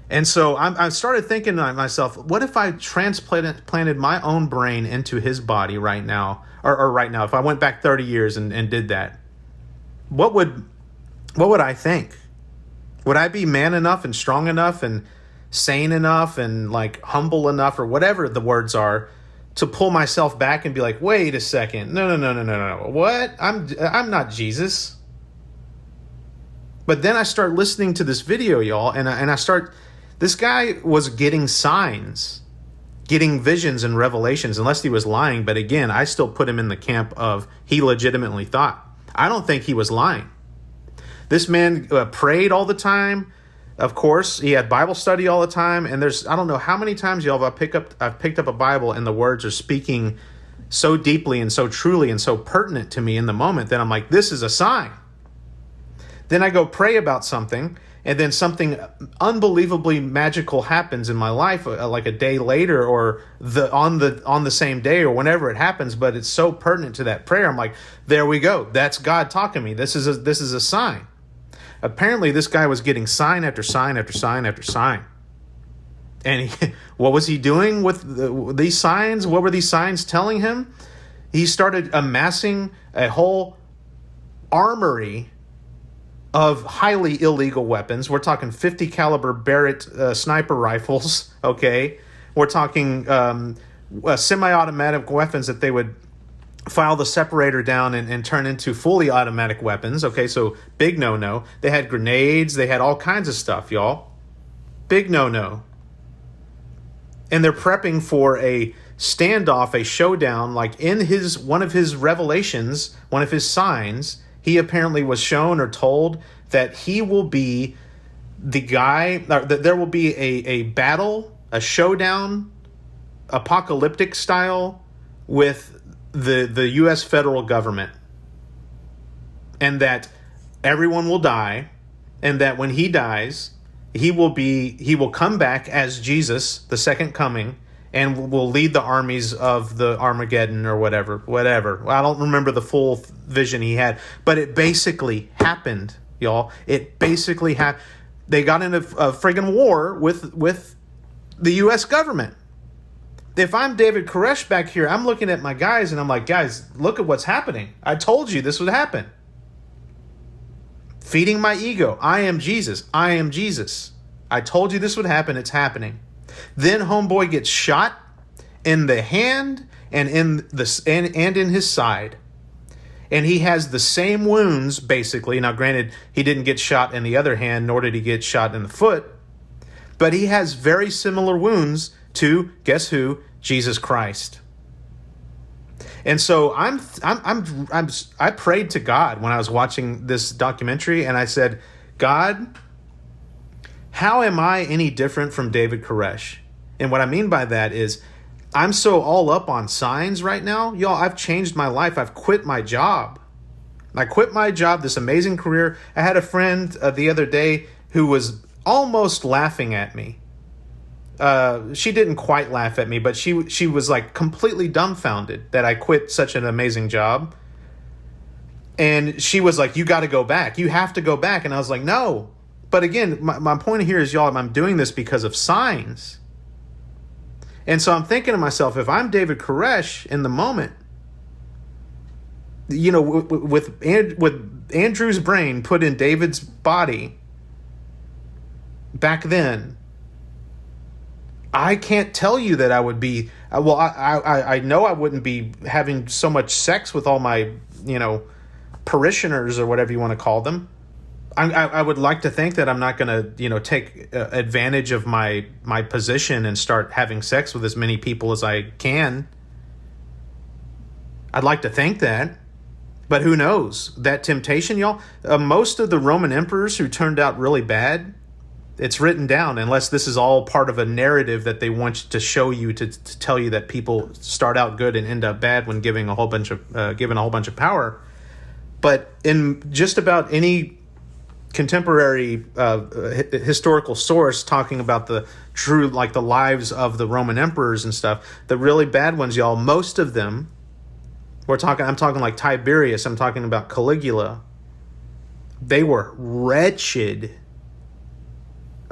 S2: And so I started thinking to myself, what if I transplanted my own brain into his body right now, or right now, if I went back 30 years and did that, what would I think? Would I be man enough and strong enough and sane enough and like humble enough, or whatever the words are, to pull myself back and be like, wait a second, no, what? I'm not Jesus. But then I start listening to this video, y'all, and I start. This guy was getting signs, getting visions and revelations, unless he was lying. But again, I still put him in the camp of he legitimately thought. I don't think he was lying. This man prayed all the time. Of course, he had Bible study all the time. And I don't know how many times, y'all, I've picked up a Bible and the words are speaking so deeply and so truly and so pertinent to me in the moment that I'm like, this is a sign. Then I go pray about something, and then something unbelievably magical happens in my life, like a day later or on the same day or whenever it happens. But it's so pertinent to that prayer. I'm like, there we go. That's God talking to me. This is a sign. Apparently, this guy was getting sign after sign after sign after sign. And what was he doing with these signs? What were these signs telling him? He started amassing a whole armory of highly illegal weapons. We're talking 50 caliber Barrett sniper rifles, okay? We're talking semi-automatic weapons that they would file the separator down and turn into fully automatic weapons, okay? So big no-no. They had grenades. They had all kinds of stuff, y'all. Big no-no. And they're prepping for a standoff, a showdown, like in one of his revelations, one of his signs. He apparently was shown or told that he will be the guy, that there will be a battle, a showdown, apocalyptic style with the U.S. federal government. And that everyone will die, and that when he dies, he will come back as Jesus, the second coming, and will lead the armies of the Armageddon or whatever. I don't remember the full vision he had, but it basically happened, y'all. It basically happened. They got into a friggin' war with the U.S. government. If I'm David Koresh back here, I'm looking at my guys and I'm like, guys, look at what's happening. I told you this would happen. Feeding my ego. I am Jesus. I am Jesus. I told you this would happen. It's happening. Then homeboy gets shot in the hand and in his side. And he has the same wounds, basically. Now, granted, he didn't get shot in the other hand, nor did he get shot in the foot. But he has very similar wounds to, guess who? Jesus Christ. And so I prayed to God when I was watching this documentary, and I said, God, how am I any different from David Koresh? And what I mean by that is I'm so all up on signs right now. Y'all, I've changed my life. I've quit my job. I quit my job, this amazing career. I had a friend the other day who was almost laughing at me. She didn't quite laugh at me, but she was like completely dumbfounded that I quit such an amazing job. And she was like, you got to go back. You have to go back. And I was like, no. But again, my point here is, y'all, I'm doing this because of signs. And so I'm thinking to myself, if I'm David Koresh in the moment, you know, with Andrew's brain put in David's body back then, I can't tell you that I would be. Well, I know I wouldn't be having so much sex with all my, parishioners or whatever you want to call them. I would like to think that I'm not going to, take advantage of my position and start having sex with as many people as I can. I'd like to think that. But who knows? That temptation, y'all. Most of the Roman emperors who turned out really bad, it's written down, unless this is all part of a narrative that they want to show you to tell you that people start out good and end up bad when given a whole bunch of power. But in just about any contemporary historical source talking about the true, like the lives of the Roman emperors and stuff, the really bad ones, y'all, most of them, I'm talking like Tiberius, I'm talking about Caligula, they were wretched.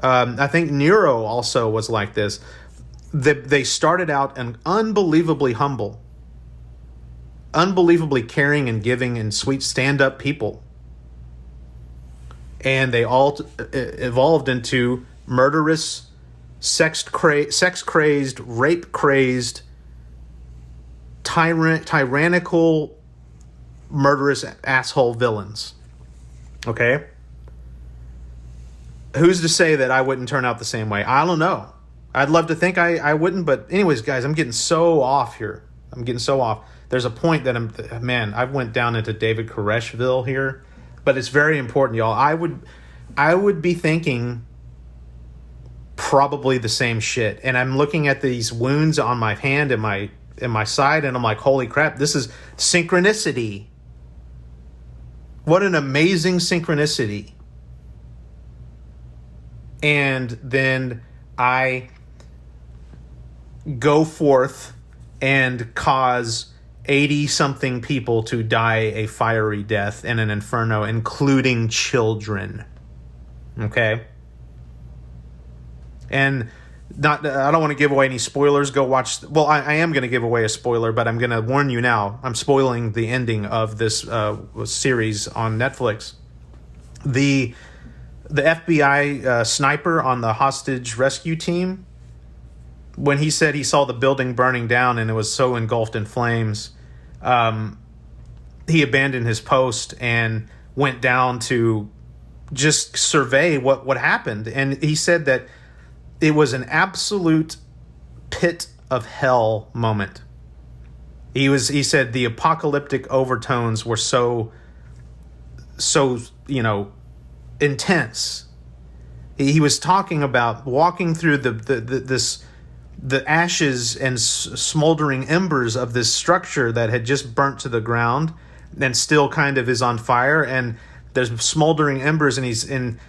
S2: I think Nero also was like this. They started out and unbelievably humble, unbelievably caring and giving and sweet stand-up people. And they all evolved into murderous, sex-crazed, rape-crazed, tyrannical, murderous asshole villains. Okay? Who's to say that I wouldn't turn out the same way? I don't know. I'd love to think I wouldn't, but anyways, guys, I'm getting so off here. There's a point that I went down into David Koreshville here, but it's very important, y'all. I would be thinking probably the same shit. And I'm looking at these wounds on my hand and my side, and I'm like, holy crap, this is synchronicity. What an amazing synchronicity. And then I go forth and cause 80-something people to die a fiery death in an inferno, including children. Okay? And I don't want to give away any spoilers. Go watch. Well, I am going to give away a spoiler, but I'm going to warn you now. I'm spoiling the ending of this series on Netflix. The FBI sniper on the hostage rescue team, when he said he saw the building burning down and it was so engulfed in flames, he abandoned his post and went down to just survey what happened. And he said that it was an absolute pit of hell moment. He said the apocalyptic overtones were so intense. He was talking about walking through the ashes and smoldering embers of this structure that had just burnt to the ground and still kind of is on fire, and there's smoldering embers, and he's in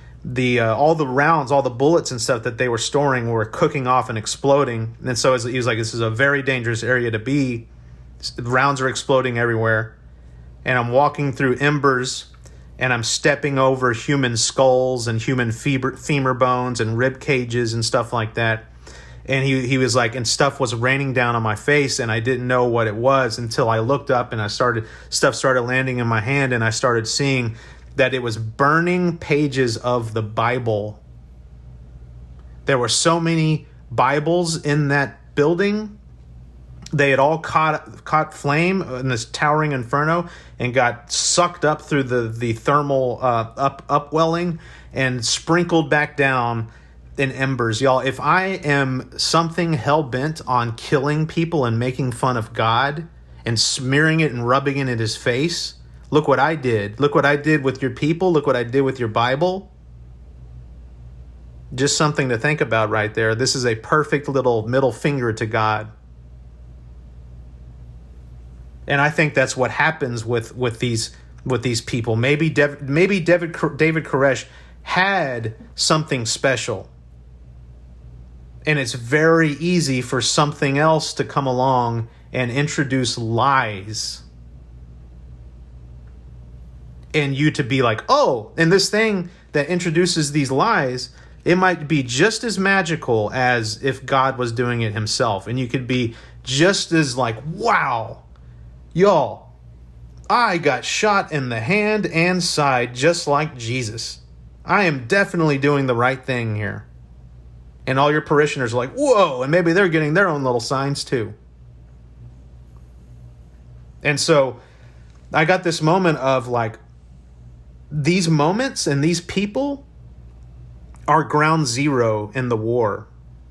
S2: all the rounds, all the bullets and stuff that they were storing were cooking off and exploding. And so he was like, this is a very dangerous area to be. The rounds are exploding everywhere, and I'm walking through embers, and I'm stepping over human skulls and human femur bones and rib cages and stuff like that. And he was like, and stuff was raining down on my face, and I didn't know what it was until I looked up, and stuff started landing in my hand, and I started seeing that it was burning pages of the Bible. There were so many Bibles in that building. They had all caught flame in this towering inferno and got sucked up through the thermal upwelling and sprinkled back down in embers. Y'all, if I am something hell-bent on killing people and making fun of God and smearing it and rubbing it in his face, look what I did. Look what I did with your people. Look what I did with your Bible. Just something to think about right there. This is a perfect little middle finger to God. And I think that's what happens with these people. Maybe David Koresh had something special. And it's very easy for something else to come along and introduce lies. And you to be like, oh, and this thing that introduces these lies, it might be just as magical as if God was doing it himself. And you could be just as like, wow, y'all, I got shot in the hand and side just like Jesus. I am definitely doing the right thing here. And all your parishioners are like, whoa, and maybe they're getting their own little signs too. And so I got this moment of like, these moments and these people are ground zero in the war,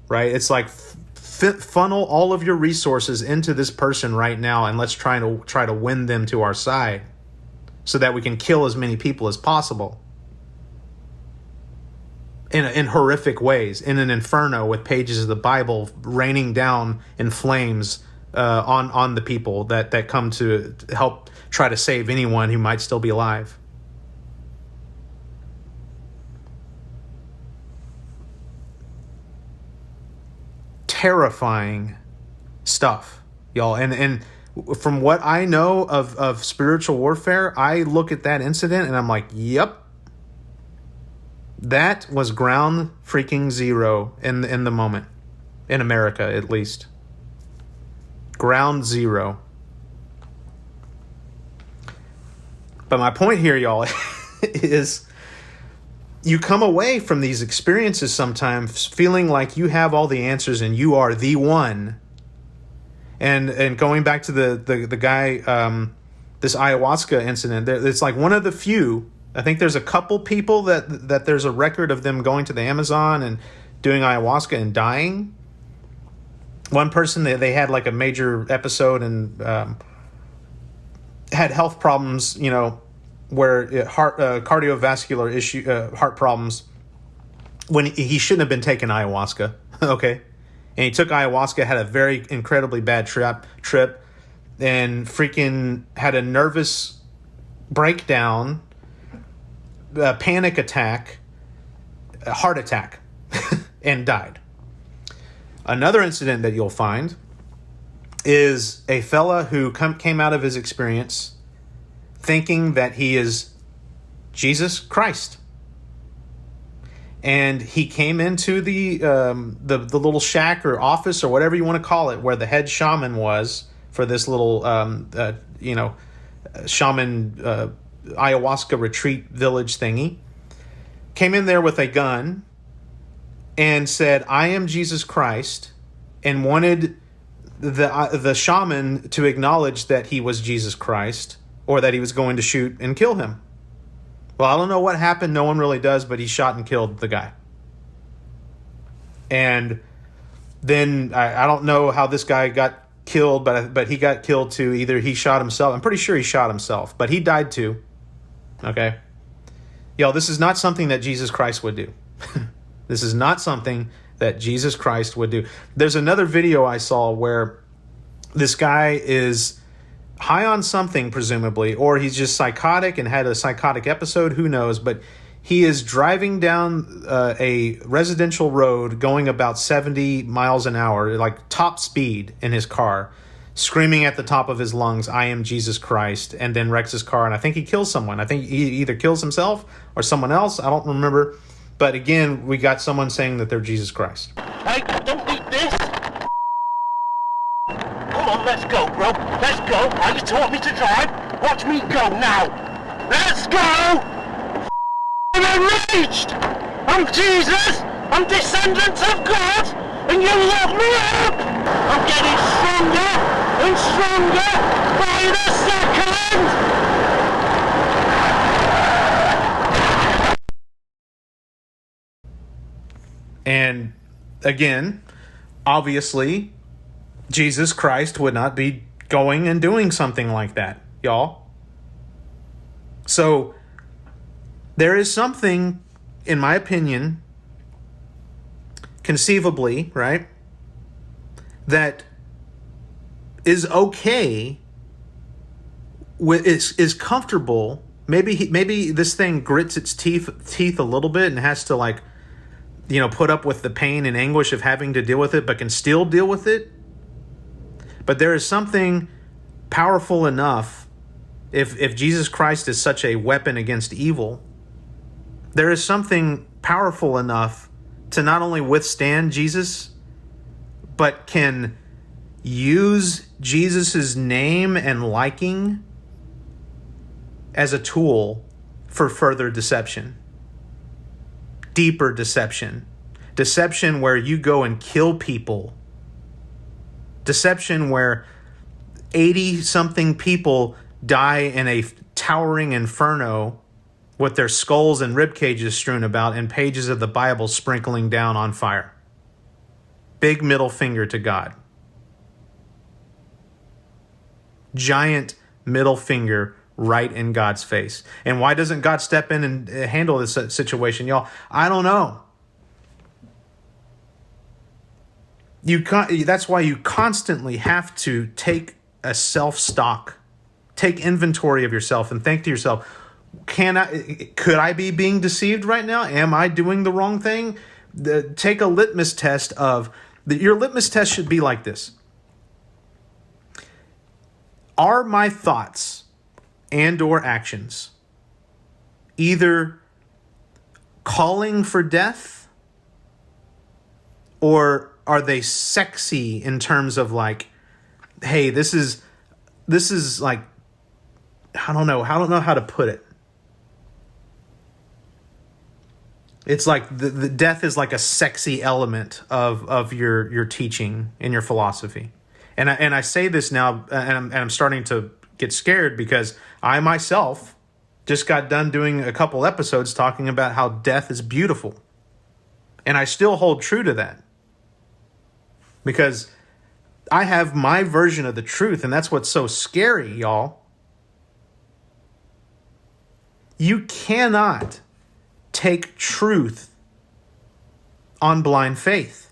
S2: right? It's like funnel all of your resources into this person right now, and let's try to win them to our side so that we can kill as many people as possible in horrific ways, in an inferno with pages of the Bible raining down in flames on the people that come to help try to save anyone who might still be alive. Terrifying stuff, y'all. And from what I know of spiritual warfare, I look at that incident and I'm like, yep, that was ground freaking zero in the moment, in America at least. Ground zero. But my point here, y'all, is you come away from these experiences sometimes feeling like you have all the answers and you are the one. And going back to the guy, this ayahuasca incident, it's like one of the few. I think there's a couple people that there's a record of them going to the Amazon and doing ayahuasca and dying. One person, they had like a major episode and had health problems, where cardiovascular issue, heart problems, when he shouldn't have been taking ayahuasca. Okay. And he took ayahuasca, had a very incredibly bad trip, and freaking had a nervous breakdown, a panic attack, a heart attack, and died. Another incident that you'll find is a fella who came out of his experience thinking that he is Jesus Christ. And he came into the little shack or office or whatever you want to call it, where the head shaman was for this little, shaman ayahuasca retreat village thingy. Came in there with a gun and said, "I am Jesus Christ," and wanted the shaman to acknowledge that he was Jesus Christ, or that he was going to shoot and kill him. Well, I don't know what happened. No one really does, but he shot and killed the guy. And then I don't know how this guy got killed, but he got killed too. Either he shot himself. I'm pretty sure he shot himself, but he died too. Okay. Yo, this is not something that Jesus Christ would do. This is not something that Jesus Christ would do. There's another video I saw where this guy is high on something, presumably, or he's just psychotic and had a psychotic episode, who knows, but he is driving down a residential road going about 70 miles an hour, like top speed in his car, screaming at the top of his lungs, "I am Jesus Christ," and then wrecks his car, and I think he kills someone. I think he either kills himself or someone else. I don't remember. But again, we got someone saying that they're Jesus Christ.
S3: Hey, don't need this. Come on, let's go, bro. Let's go. Now you taught me to drive. Watch me go now. Let's go. I'm enraged. I'm Jesus. I'm descendant of God. And you lock me up. I'm getting stronger and stronger by the second.
S2: And again, obviously, Jesus Christ would not be going and doing something like that, y'all. So there is something, in my opinion, conceivably, right, that is okay, is comfortable. Maybe this thing grits its teeth a little bit and has to put up with the pain and anguish of having to deal with it, but can still deal with it. But there is something powerful enough, if Jesus Christ is such a weapon against evil, there is something powerful enough to not only withstand Jesus, but can use Jesus's name and liking as a tool for further deception. Deeper deception. deception where you go and kill people, deception where 80-something people die in a towering inferno with their skulls and rib cages strewn about and pages of the Bible sprinkling down on fire. Big middle finger to God. Giant middle finger right in God's face. And why doesn't God step in and handle this situation, y'all? I don't know. That's why you constantly have to take a self-stock, take inventory of yourself and think to yourself, could I be being deceived right now? Am I doing the wrong thing? Take a litmus test your litmus test should be like this. Are my thoughts and or actions either calling for death, or are they sexy in terms of like, hey, this is like, I don't know how to put it. It's like the death is like a sexy element of your teaching and your philosophy. And I say this now, and I'm starting to get scared because I myself just got done doing a couple episodes talking about how death is beautiful. And I still hold true to that. Because I have my version of the truth, and that's what's so scary, y'all. You cannot take truth on blind faith.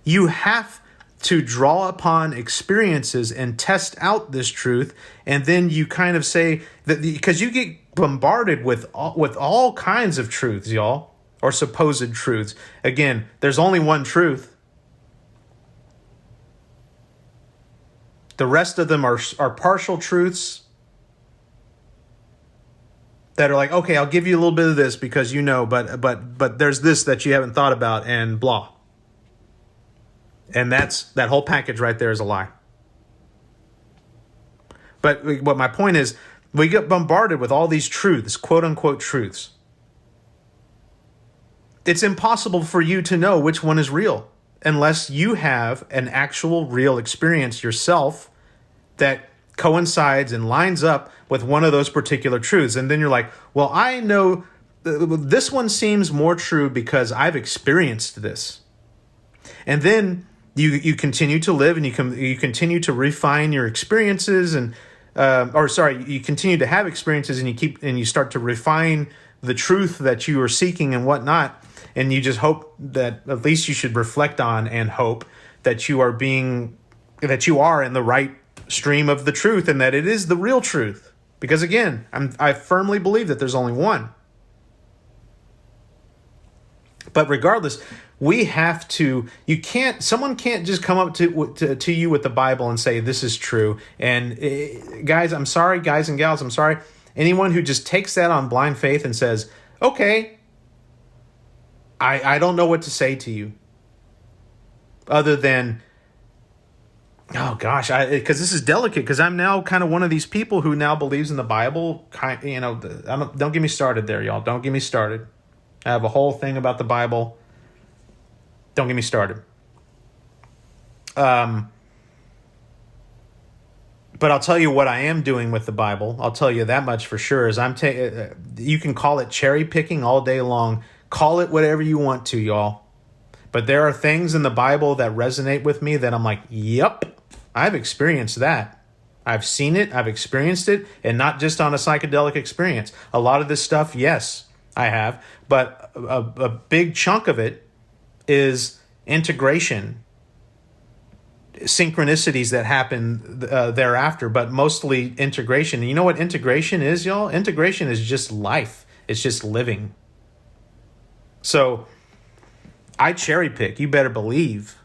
S2: You have to draw upon experiences and test out this truth, and then you kind of say that because you get bombarded with all kinds of truths, y'all, or supposed truths. Again, there's only one truth. The rest of them are partial truths that are like, okay, I'll give you a little bit of this because you know, but there's this that you haven't thought about, and blah. And that whole package right there is a lie. But what my point is, we get bombarded with all these truths, quote unquote truths. It's impossible for you to know which one is real unless you have an actual real experience yourself that coincides and lines up with one of those particular truths. And then you're like, well, I know this one seems more true because I've experienced this. And then you continue to live, and you continue to refine your experiences, and you continue to have experiences, and you start to refine the truth that you are seeking and whatnot. And you just hope that at least you should reflect on and hope that you are in the right stream of the truth, and that it is the real truth. Because again, I firmly believe that there's only one. But regardless, we have to. Someone can't just come up to you with the Bible and say this is true. And guys, I'm sorry, guys and gals, I'm sorry. Anyone who just takes that on blind faith and says, okay, I don't know what to say to you, other than, oh gosh, because this is delicate. Because I'm now kind of one of these people who now believes in the Bible. Don't get me started there, y'all. Don't get me started. I have a whole thing about the Bible. Don't get me started. But I'll tell you what I am doing with the Bible. I'll tell you that much for sure. Is you can call it cherry picking all day long. Call it whatever you want to, y'all. But there are things in the Bible that resonate with me that I'm like, yep, I've experienced that. I've seen it. I've experienced it. And not just on a psychedelic experience. A lot of this stuff, yes, I have. But a big chunk of it is integration, synchronicities that happen thereafter, but mostly integration. And you know what integration is, y'all? Integration is just life. It's just living. So I cherry pick, you better believe,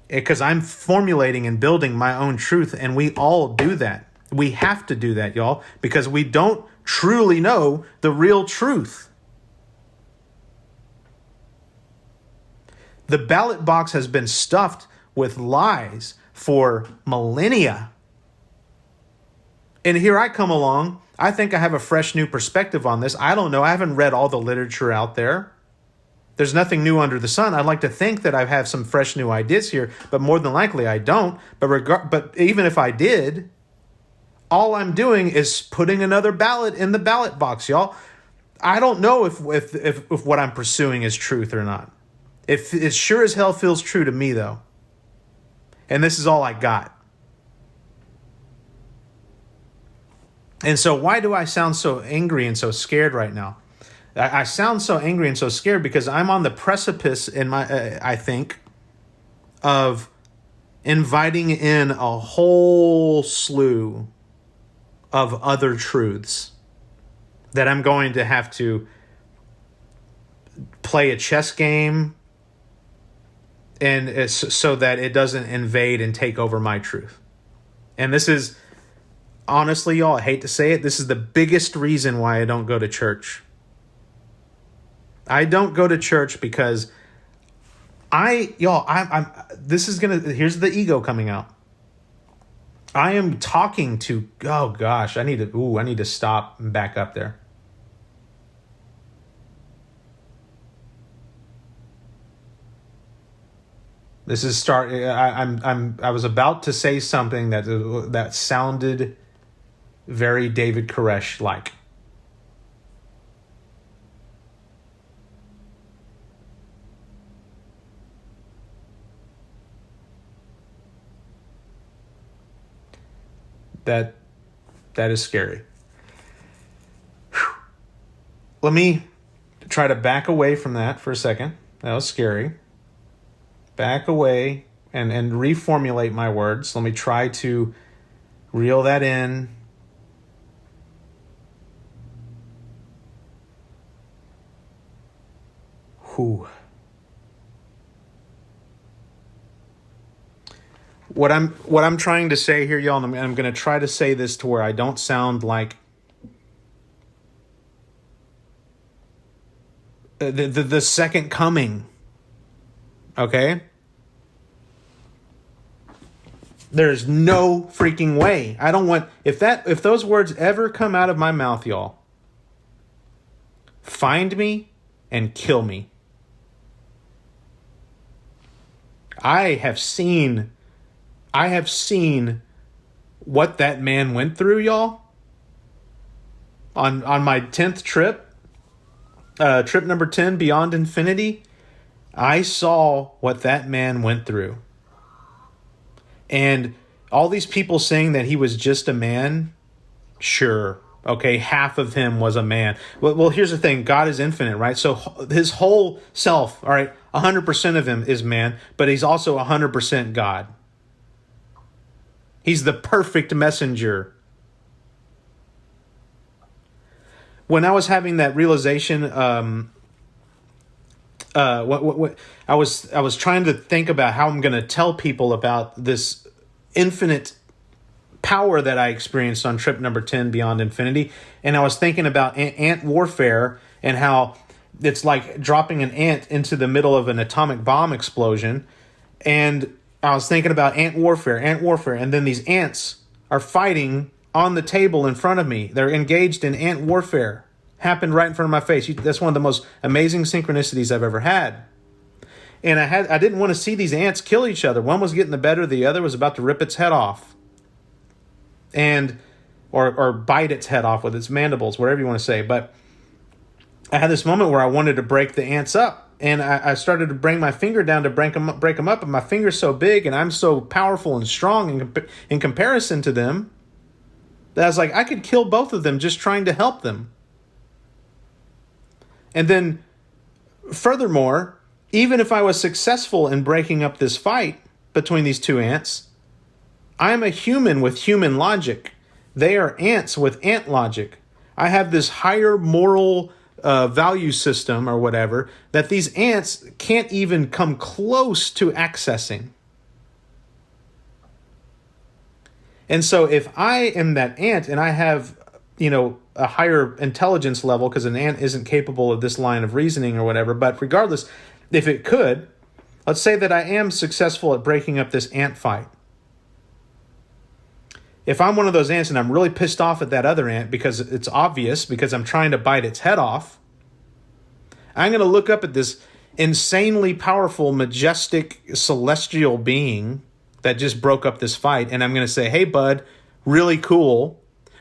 S2: because I'm formulating and building my own truth, and we all do that. We have to do that, y'all, because we don't truly know the real truth. The ballot box has been stuffed with lies for millennia. And here I come along. I think I have a fresh new perspective on this. I don't know. I haven't read all the literature out there. There's nothing new under the sun. I'd like to think that I have some fresh new ideas here, but more than likely I don't. But even if I did, all I'm doing is putting another ballot in the ballot box, y'all. I don't know if what I'm pursuing is truth or not. It sure as hell feels true to me, though. And this is all I got. And so why do I sound so angry and so scared right now? I sound so angry and so scared because I'm on the precipice I think, of inviting in a whole slew of other truths that I'm going to have to play a chess game and so that it doesn't invade and take over my truth. And this is, honestly, y'all, I hate to say it, this is the biggest reason why I don't go to church. I don't go to church because here's the ego coming out. I am talking to, oh gosh, I need to stop and back up there. This is I was about to say something that sounded very David Koresh like. That is scary. Whew. Let me try to back away from that for a second. That was scary. Back away and reformulate my words. Let me try to reel that in. Whew. What I'm trying to say here, y'all, and I'm going to try to say this to where I don't sound like the second coming. Okay? There's no freaking way. I don't want, if those words ever come out of my mouth, y'all, find me and kill me. I have seen what that man went through, y'all. On my 10th trip, trip number 10, Beyond Infinity, I saw what that man went through. And all these people saying that he was just a man, sure, okay, half of him was a man. Well, here's the thing, God is infinite, right? So his whole self, all right, 100% of him is man, but he's also 100% God. He's the perfect messenger. When I was having that realization, I was trying to think about how I'm going to tell people about this infinite power that I experienced on trip number 10, Beyond Infinity, and I was thinking about ant warfare and how it's like dropping an ant into the middle of an atomic bomb explosion, and I was thinking about ant warfare, and then these ants are fighting on the table in front of me. They're engaged in ant warfare. Happened right in front of my face. That's one of the most amazing synchronicities I've ever had. And I didn't want to see these ants kill each other. One was getting the better, the other was about to rip its head off. Or bite its head off with its mandibles, whatever you want to say. But I had this moment where I wanted to break the ants up. And I started to bring my finger down to break them up, and my finger's so big, and I'm so powerful and strong in comparison to them, that I was like, I could kill both of them just trying to help them. And then, furthermore, even if I was successful in breaking up this fight between these two ants, I'm a human with human logic. They are ants with ant logic. I have this higher moral value system or whatever that these ants can't even come close to accessing. And so if I am that ant and I have, a higher intelligence level, because an ant isn't capable of this line of reasoning or whatever, but regardless, if it could, let's say that I am successful at breaking up this ant fight. If I'm one of those ants and I'm really pissed off at that other ant because it's obvious, because I'm trying to bite its head off, I'm going to look up at this insanely powerful, majestic, celestial being that just broke up this fight. And I'm going to say, hey, bud, really cool,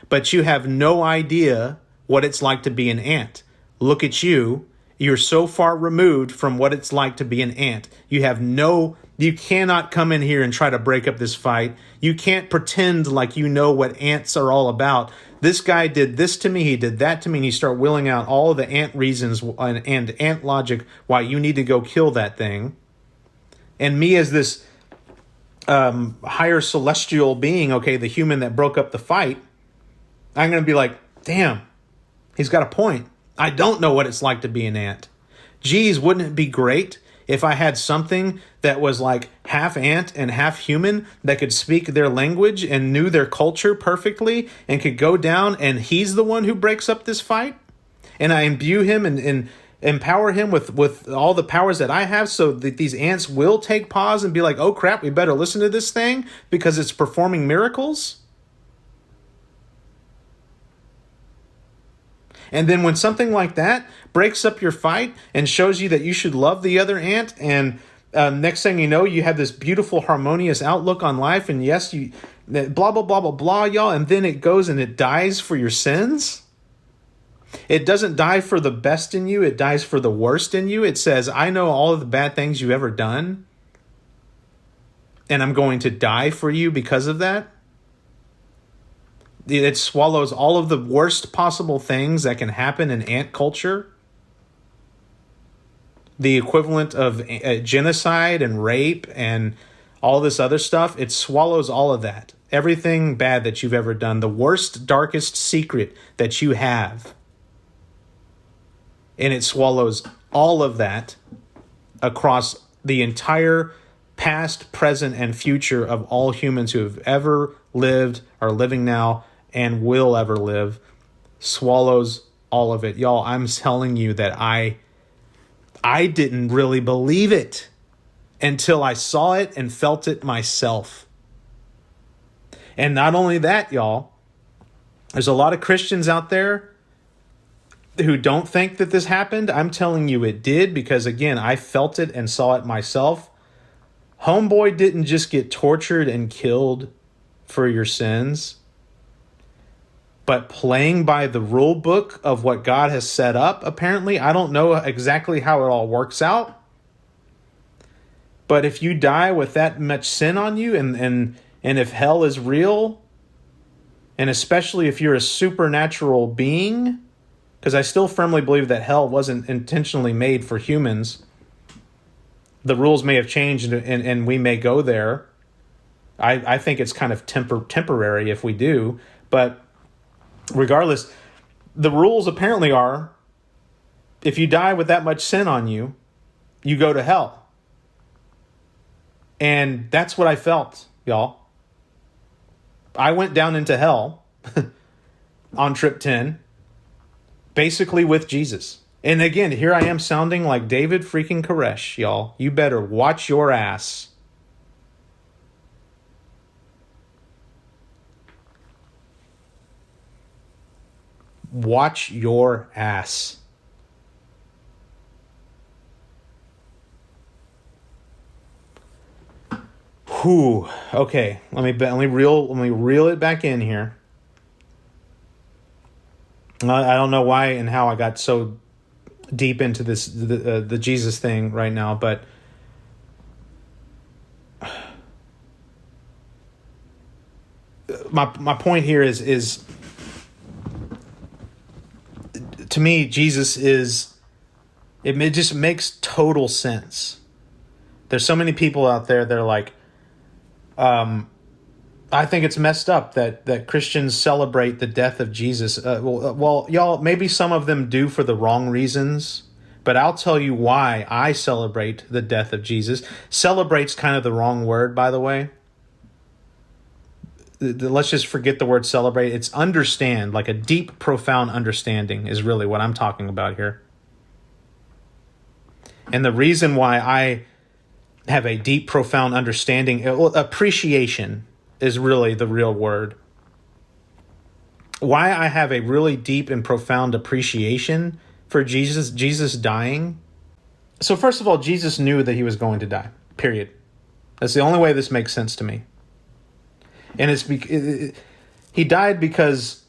S2: but you have no idea what it's like to be an ant. Look at you. You're so far removed from what it's like to be an ant. You cannot come in here and try to break up this fight. You can't pretend like you know what ants are all about. This guy did this to me, he did that to me, and you start willing out all of the ant reasons and ant logic why you need to go kill that thing. And me as this higher celestial being, okay, the human that broke up the fight, I'm going to be like, damn, he's got a point. I don't know what it's like to be an ant. Geez, wouldn't it be great if I had something that was like half ant and half human that could speak their language and knew their culture perfectly and could go down and he's the one who breaks up this fight? And I imbue him and empower him with all the powers that I have so that these ants will take pause and be like, oh crap, we better listen to this thing because it's performing miracles? And then when something like that breaks up your fight and shows you that you should love the other ant, and next thing you know, you have this beautiful, harmonious outlook on life, and yes, you blah, blah, blah, blah, blah, y'all, and then it goes and it dies for your sins. It doesn't die for the best in you. It dies for the worst in you. It says, I know all of the bad things you've ever done, and I'm going to die for you because of that. It swallows all of the worst possible things that can happen in ant culture. The equivalent of genocide and rape and all this other stuff. It swallows all of that. Everything bad that you've ever done. The worst, darkest secret that you have. And it swallows all of that across the entire past, present, and future of all humans who have ever lived, are living now, and will ever live. Swallows all of it. Y'all, I'm telling you that I didn't really believe it until I saw it and felt it myself. And not only that, y'all, there's a lot of Christians out there who don't think that this happened. I'm telling you it did, because again, I felt it and saw it myself. Homeboy didn't just get tortured and killed for your sins, but playing by the rule book of what God has set up, apparently. I don't know exactly how it all works out. But if you die with that much sin on you, and if hell is real, and especially if you're a supernatural being, because I still firmly believe that hell wasn't intentionally made for humans. The rules may have changed and we may go there. I think it's kind of temporary if we do, but regardless, the rules apparently are, if you die with that much sin on you, you go to hell. And that's what I felt, y'all. I went down into hell on trip 10, basically with Jesus. And again, here I am sounding like David freaking Koresh, y'all. You better watch your ass. Watch your ass. Whew. Okay, let me reel it back in here. I don't know why and how I got so deep into this the Jesus thing right now, but my point here is to me, Jesus is, it just makes total sense. There's so many people out there that are like, I think it's messed up that Christians celebrate the death of Jesus. Well, y'all, maybe some of them do for the wrong reasons, but I'll tell you why I celebrate the death of Jesus. Celebrate's kind of the wrong word, by the way. Let's just forget the word celebrate. It's understand, like a deep, profound understanding is really what I'm talking about here. And the reason why I have a deep, profound understanding, appreciation is really the real word. Why I have a really deep and profound appreciation for Jesus dying So first of all, Jesus knew that he was going to die, period. That's the only way this makes sense to me. And he died because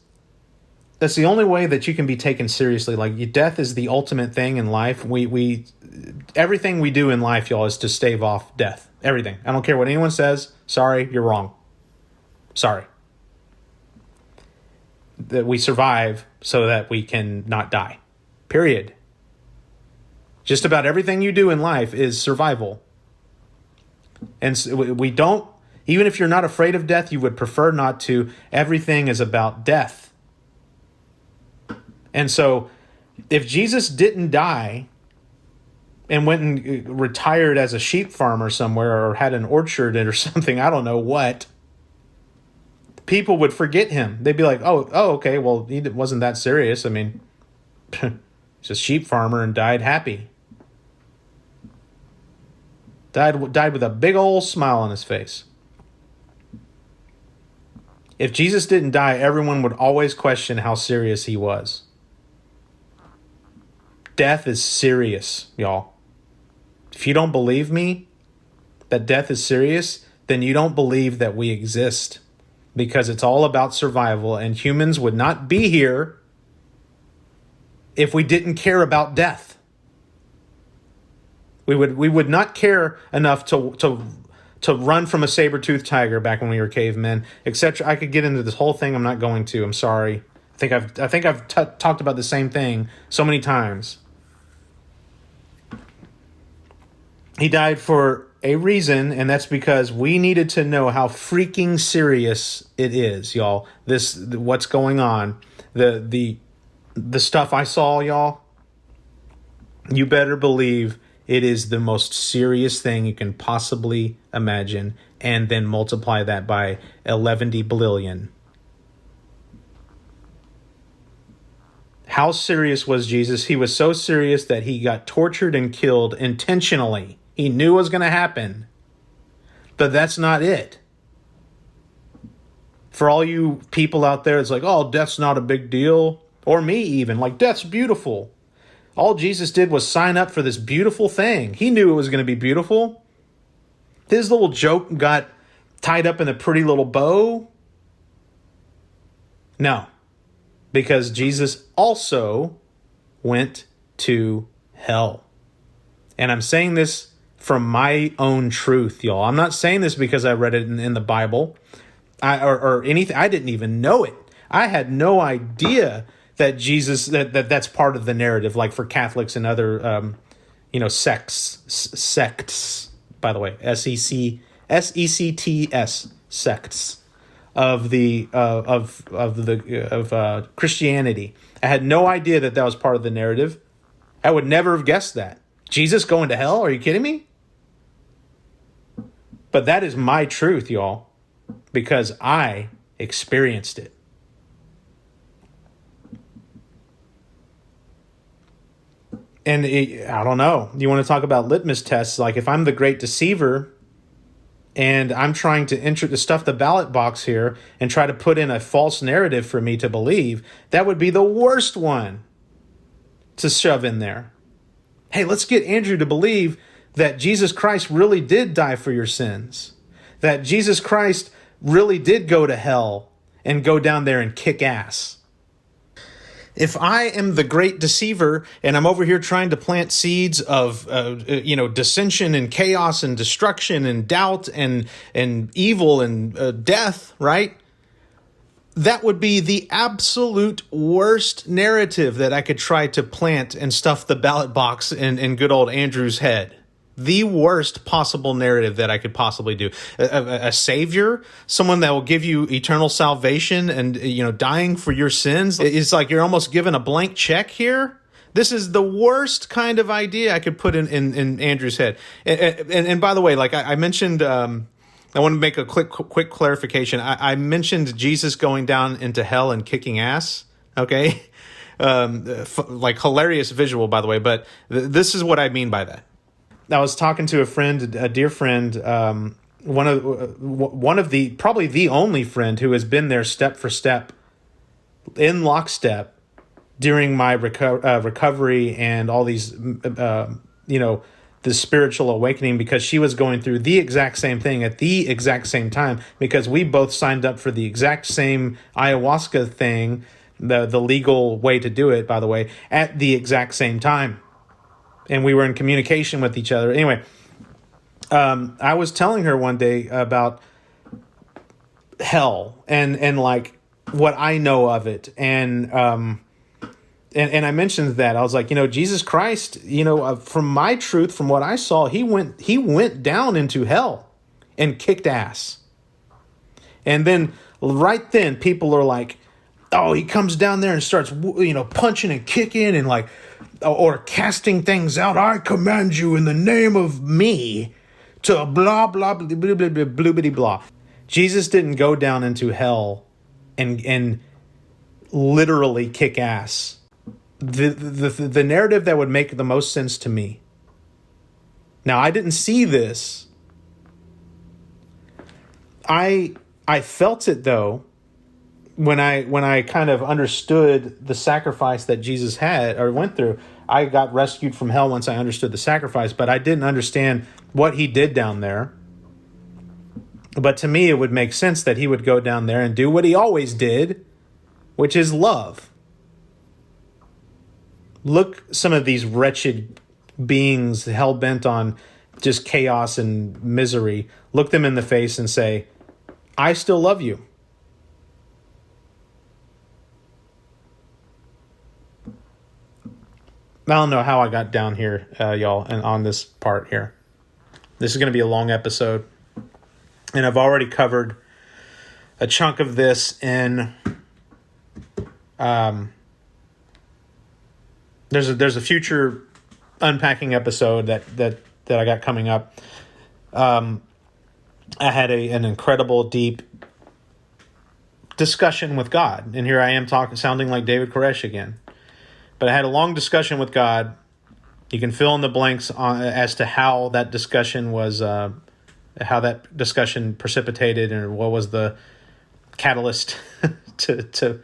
S2: that's the only way that you can be taken seriously. Like, death is the ultimate thing in life. Everything we do in life, y'all, is to stave off death. Everything. I don't care what anyone says. Sorry, you're wrong. Sorry. That we survive so that we can not die. Period. Just about everything you do in life is survival. And so we don't, even if you're not afraid of death, you would prefer not to. Everything is about death. And so if Jesus didn't die and went and retired as a sheep farmer somewhere or had an orchard or something, I don't know what, people would forget him. They'd be like, oh, okay, well, he wasn't that serious. I mean, he's a sheep farmer and died happy. Died with a big old smile on his face. If Jesus didn't die, everyone would always question how serious he was. Death is serious, y'all. If you don't believe me that death is serious, then you don't believe that we exist, because it's all about survival, and humans would not be here if we didn't care about death. We would not care enough to run from a saber-toothed tiger back when we were cavemen, etc. I could get into this whole thing. I'm not going to. I'm sorry. I think I've talked about the same thing so many times. He died for a reason, and that's because we needed to know how freaking serious it is, y'all. What's going on, the stuff I saw, y'all. You better believe it is the most serious thing you can possibly imagine, and then multiply that by 11 billion. How serious was Jesus? He was so serious that he got tortured and killed intentionally. He knew it was going to happen. But that's not it. For all you people out there, it's like, oh, death's not a big deal. Or me even, like, death's beautiful. All Jesus did was sign up for this beautiful thing. He knew it was going to be beautiful. His little joke got tied up in a pretty little bow. No, because Jesus also went to hell. And I'm saying this from my own truth, y'all. I'm not saying this because I read it in the Bible or anything. I didn't even know it. I had no idea that Jesus, that's part of the narrative, like for Catholics and other, sects, by the way, sects, sects of Christianity. I had no idea that was part of the narrative. I would never have guessed that. Jesus going to hell? Are you kidding me? But that is my truth, y'all, because I experienced it. And I don't know. You want to talk about litmus tests? Like, if I'm the great deceiver and I'm trying to stuff the ballot box here and try to put in a false narrative for me to believe, that would be the worst one to shove in there. Hey, let's get Andrew to believe that Jesus Christ really did die for your sins. That Jesus Christ really did go to hell and go down there and kick ass. If I am the great deceiver and I'm over here trying to plant seeds of, dissension and chaos and destruction and doubt and evil and death, right? That would be the absolute worst narrative that I could try to plant and stuff the ballot box in good old Andrew's head. The worst possible narrative that I could possibly do. A savior, someone that will give you eternal salvation and, dying for your sins. It's like you're almost given a blank check here. This is the worst kind of idea I could put in Andrew's head. And by the way, like I mentioned, I want to make a quick clarification. I mentioned Jesus going down into hell and kicking ass. Okay. Like hilarious visual, by the way, but this is what I mean by that. I was talking to a dear friend, one of the probably the only friend who has been there step for step, in lockstep, during my recovery and all these the spiritual awakening, because she was going through the exact same thing at the exact same time, because we both signed up for the exact same ayahuasca thing, the legal way to do it, by the way, at the exact same time. And we were in communication with each other. Anyway, I was telling her one day about hell and like what I know of it. And I mentioned that I was like, Jesus Christ, from my truth, from what I saw, he went down into hell and kicked ass. And then right then people are like, oh, he comes down there and starts, punching and kicking and like, or casting things out. I command you in the name of me to blah, blah, blah, blah, blah, blah, blah, blah, blah. Jesus didn't go down into hell and literally kick ass. The narrative that would make the most sense to me. Now, I didn't see this. I felt it though when I kind of understood the sacrifice that Jesus had or went through. I got rescued from hell once I understood the sacrifice, but I didn't understand what he did down there. But to me, it would make sense that he would go down there and do what he always did, which is love. Look, some of these wretched beings hell-bent on just chaos and misery, look them in the face and say, I still love you. I don't know how I got down here, y'all, and on this part here. This is going to be a long episode, and I've already covered a chunk of this in... There's a future unpacking episode that I got coming up. I had an incredible, deep discussion with God, and here I am sounding like David Koresh again. But I had a long discussion with God. You can fill in the blanks as to how that discussion was, how that discussion precipitated, and what was the catalyst to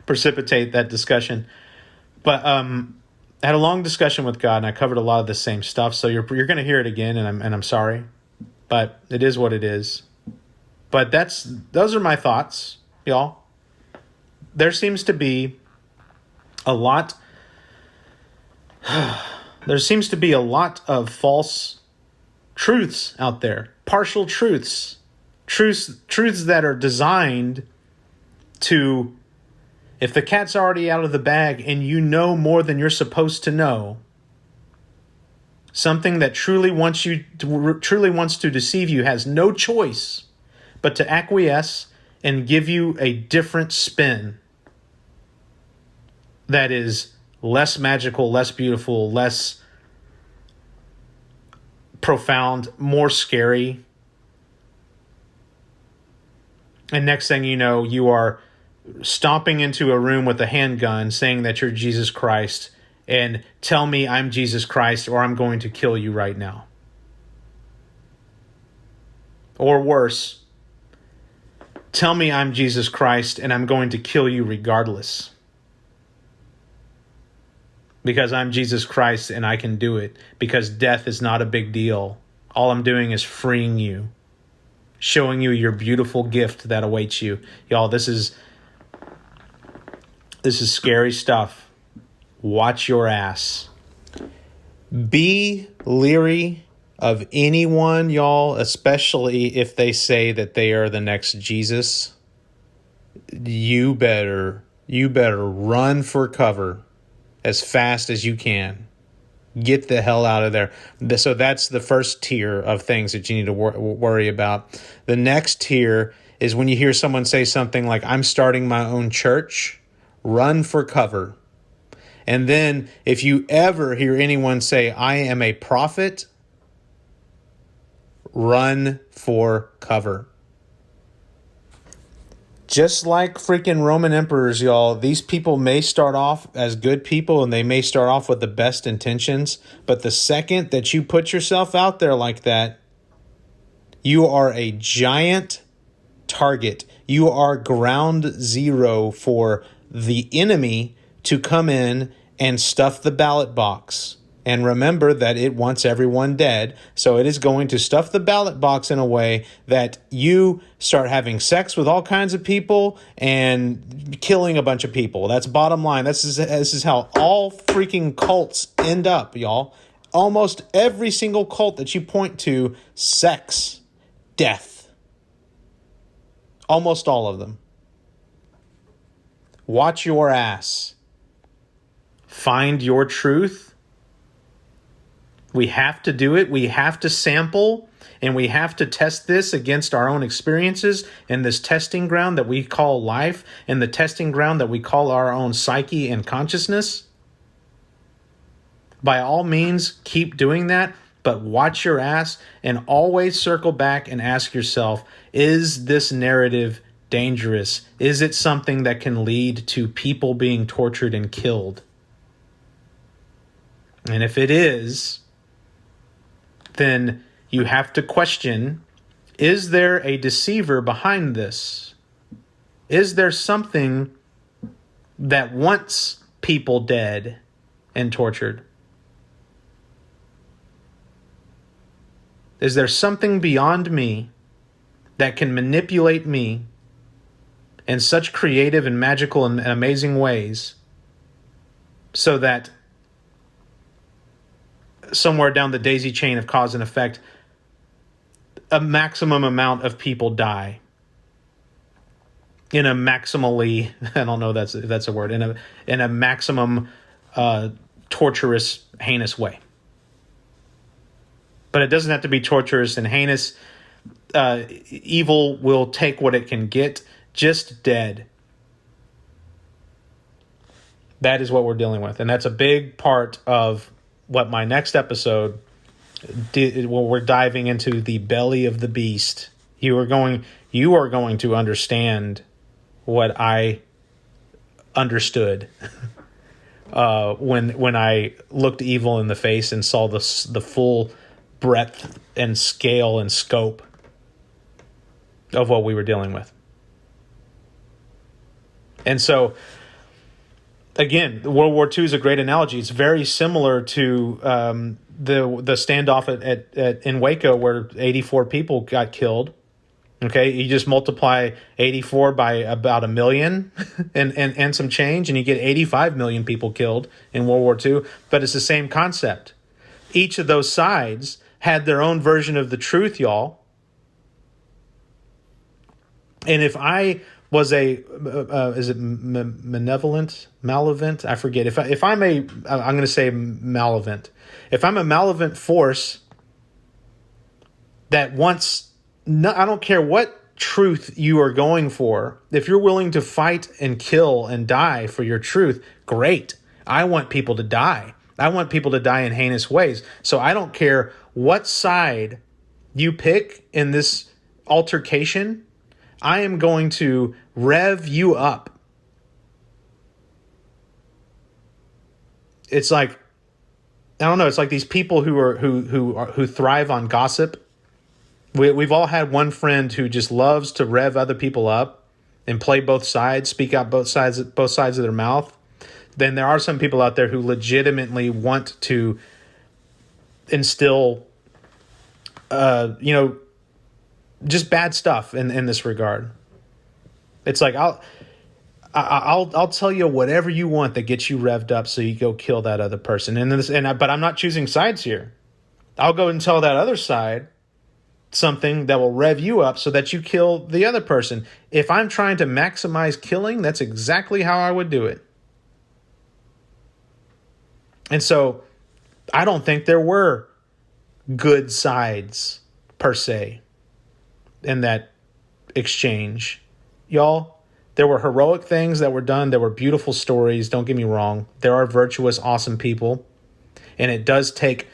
S2: precipitate that discussion. But I had a long discussion with God, and I covered a lot of the same stuff. So you're going to hear it again, and I'm sorry, but it is what it is. But those are my thoughts, y'all. There seems to be a lot. There seems to be a lot of false truths out there, partial truths that are designed to. If the cat's already out of the bag and you know more than you're supposed to know, something that truly wants to deceive you has no choice but to acquiesce and give you a different spin that is less magical, less beautiful, less profound, more scary. And next thing you know, you are stomping into a room with a handgun saying that you're Jesus Christ and tell me I'm Jesus Christ or I'm going to kill you right now. Or worse, tell me I'm Jesus Christ and I'm going to kill you regardless. Because I'm Jesus Christ and I can do it. Because death is not a big deal. All I'm doing is freeing you. Showing you your beautiful gift that awaits you. Y'all, this is scary stuff. Watch your ass. Be leery of anyone, y'all, especially if they say that they are the next Jesus. You better run for cover as fast as you can. Get the hell out of there. So that's the first tier of things that you need to worry about. The next tier is when you hear someone say something like, I'm starting my own church. Run for cover. And then if you ever hear anyone say, I am a prophet, run for cover. Just like freaking Roman emperors, y'all, these people may start off as good people and they may start off with the best intentions. But the second that you put yourself out there like that, you are a giant target. You are ground zero for the enemy to come in and stuff the ballot box And remember that it wants everyone dead. So it is going to stuff the ballot box in a way that you start having sex with all kinds of people and killing a bunch of people. That's bottom line. This is how all freaking cults end up, y'all. Almost every single cult that you point to, sex, death. Almost all of them. Watch your ass. Find your truth. We have to do it. We have to sample, and we have to test this against our own experiences in this testing ground that we call life, and the testing ground that we call our own psyche and consciousness. By all means, keep doing that, but watch your ass and always circle back and ask yourself, is this narrative dangerous? Is it something that can lead to people being tortured and killed? And if it is, then you have to question, is there a deceiver behind this? Is there something that wants people dead and tortured? Is there something beyond me that can manipulate me in such creative and magical and amazing ways so that somewhere down the daisy chain of cause and effect, a maximum amount of people die in a maximally, I don't know if that's a word, in a maximum torturous, heinous way. But it doesn't have to be torturous and heinous. Evil will take what it can get, just dead. That is what we're dealing with. And that's a big part of what my next episode, where we're diving into the belly of the beast. You are going to understand what I understood when I looked evil in the face and saw the full breadth and scale and scope of what we were dealing with. And so, again, World War II is a great analogy. It's very similar to the standoff in Waco where 84 people got killed. Okay, you just multiply 84 by about 1 million and some change, and you get 85 million people killed in World War II. But it's the same concept. Each of those sides had their own version of the truth, y'all. And if I was is it malevolent? I forget. If I'm going to say malevolent. If I'm a malevolent force that wants, I don't care what truth you are going for. If you're willing to fight and kill and die for your truth, great. I want people to die. I want people to die in heinous ways. So I don't care what side you pick in this altercation. I am going to rev you up. It's like, I don't know. It's like these people who thrive on gossip. We've all had one friend who just loves to rev other people up and play both sides, speak out both sides of their mouth. Then there are some people out there who legitimately want to instill, just bad stuff in this regard. It's like I'll tell you whatever you want that gets you revved up so you go kill that other person. But I'm not choosing sides here. I'll go and tell that other side something that will rev you up so that you kill the other person. If I'm trying to maximize killing, that's exactly how I would do it. And so I don't think there were good sides per se in that exchange. Y'all, there were heroic things that were done. There were beautiful stories. Don't get me wrong. There are virtuous, awesome people. And it does take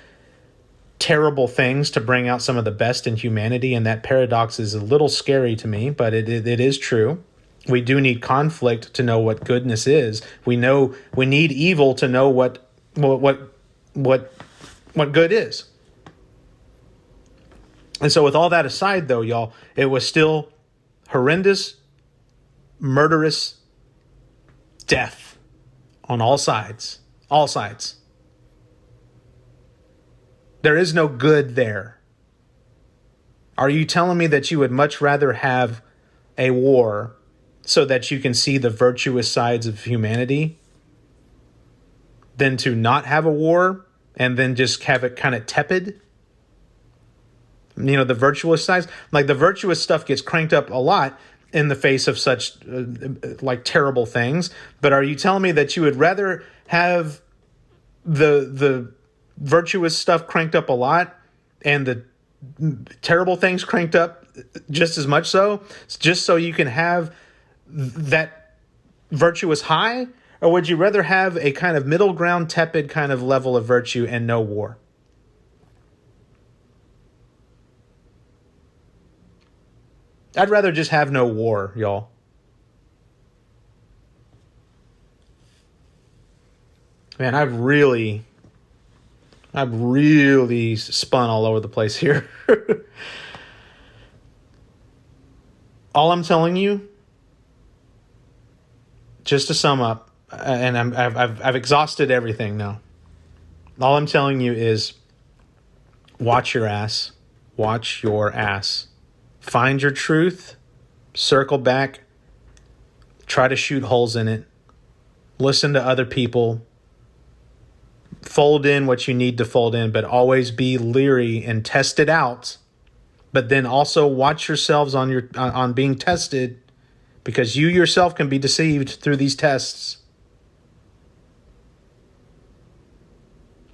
S2: terrible things to bring out some of the best in humanity. And that paradox is a little scary to me, but it is true. We do need conflict to know what goodness is. We need evil to know what good is. And so with all that aside, though, y'all, it was still horrendous, murderous death on all sides. All sides. There is no good there. Are you telling me that you would much rather have a war so that you can see the virtuous sides of humanity than to not have a war and then just have it kind of tepid? You know, the virtuous sides, like the virtuous stuff gets cranked up a lot in the face of such like terrible things. But are you telling me that you would rather have the virtuous stuff cranked up a lot and the terrible things cranked up just as much, so just so you can have that virtuous high? Or would you rather have a kind of middle ground, tepid kind of level of virtue and no war? I'd rather just have no war, y'all. Man, I've really spun all over the place here. All I'm telling you, just to sum up, and I've exhausted everything now. All I'm telling you is watch your ass. Watch your ass. Find your truth, circle back, try to shoot holes in it, listen to other people, fold in what you need to fold in, but always be leery and test it out. But then also watch yourselves on being tested, because you yourself can be deceived through these tests.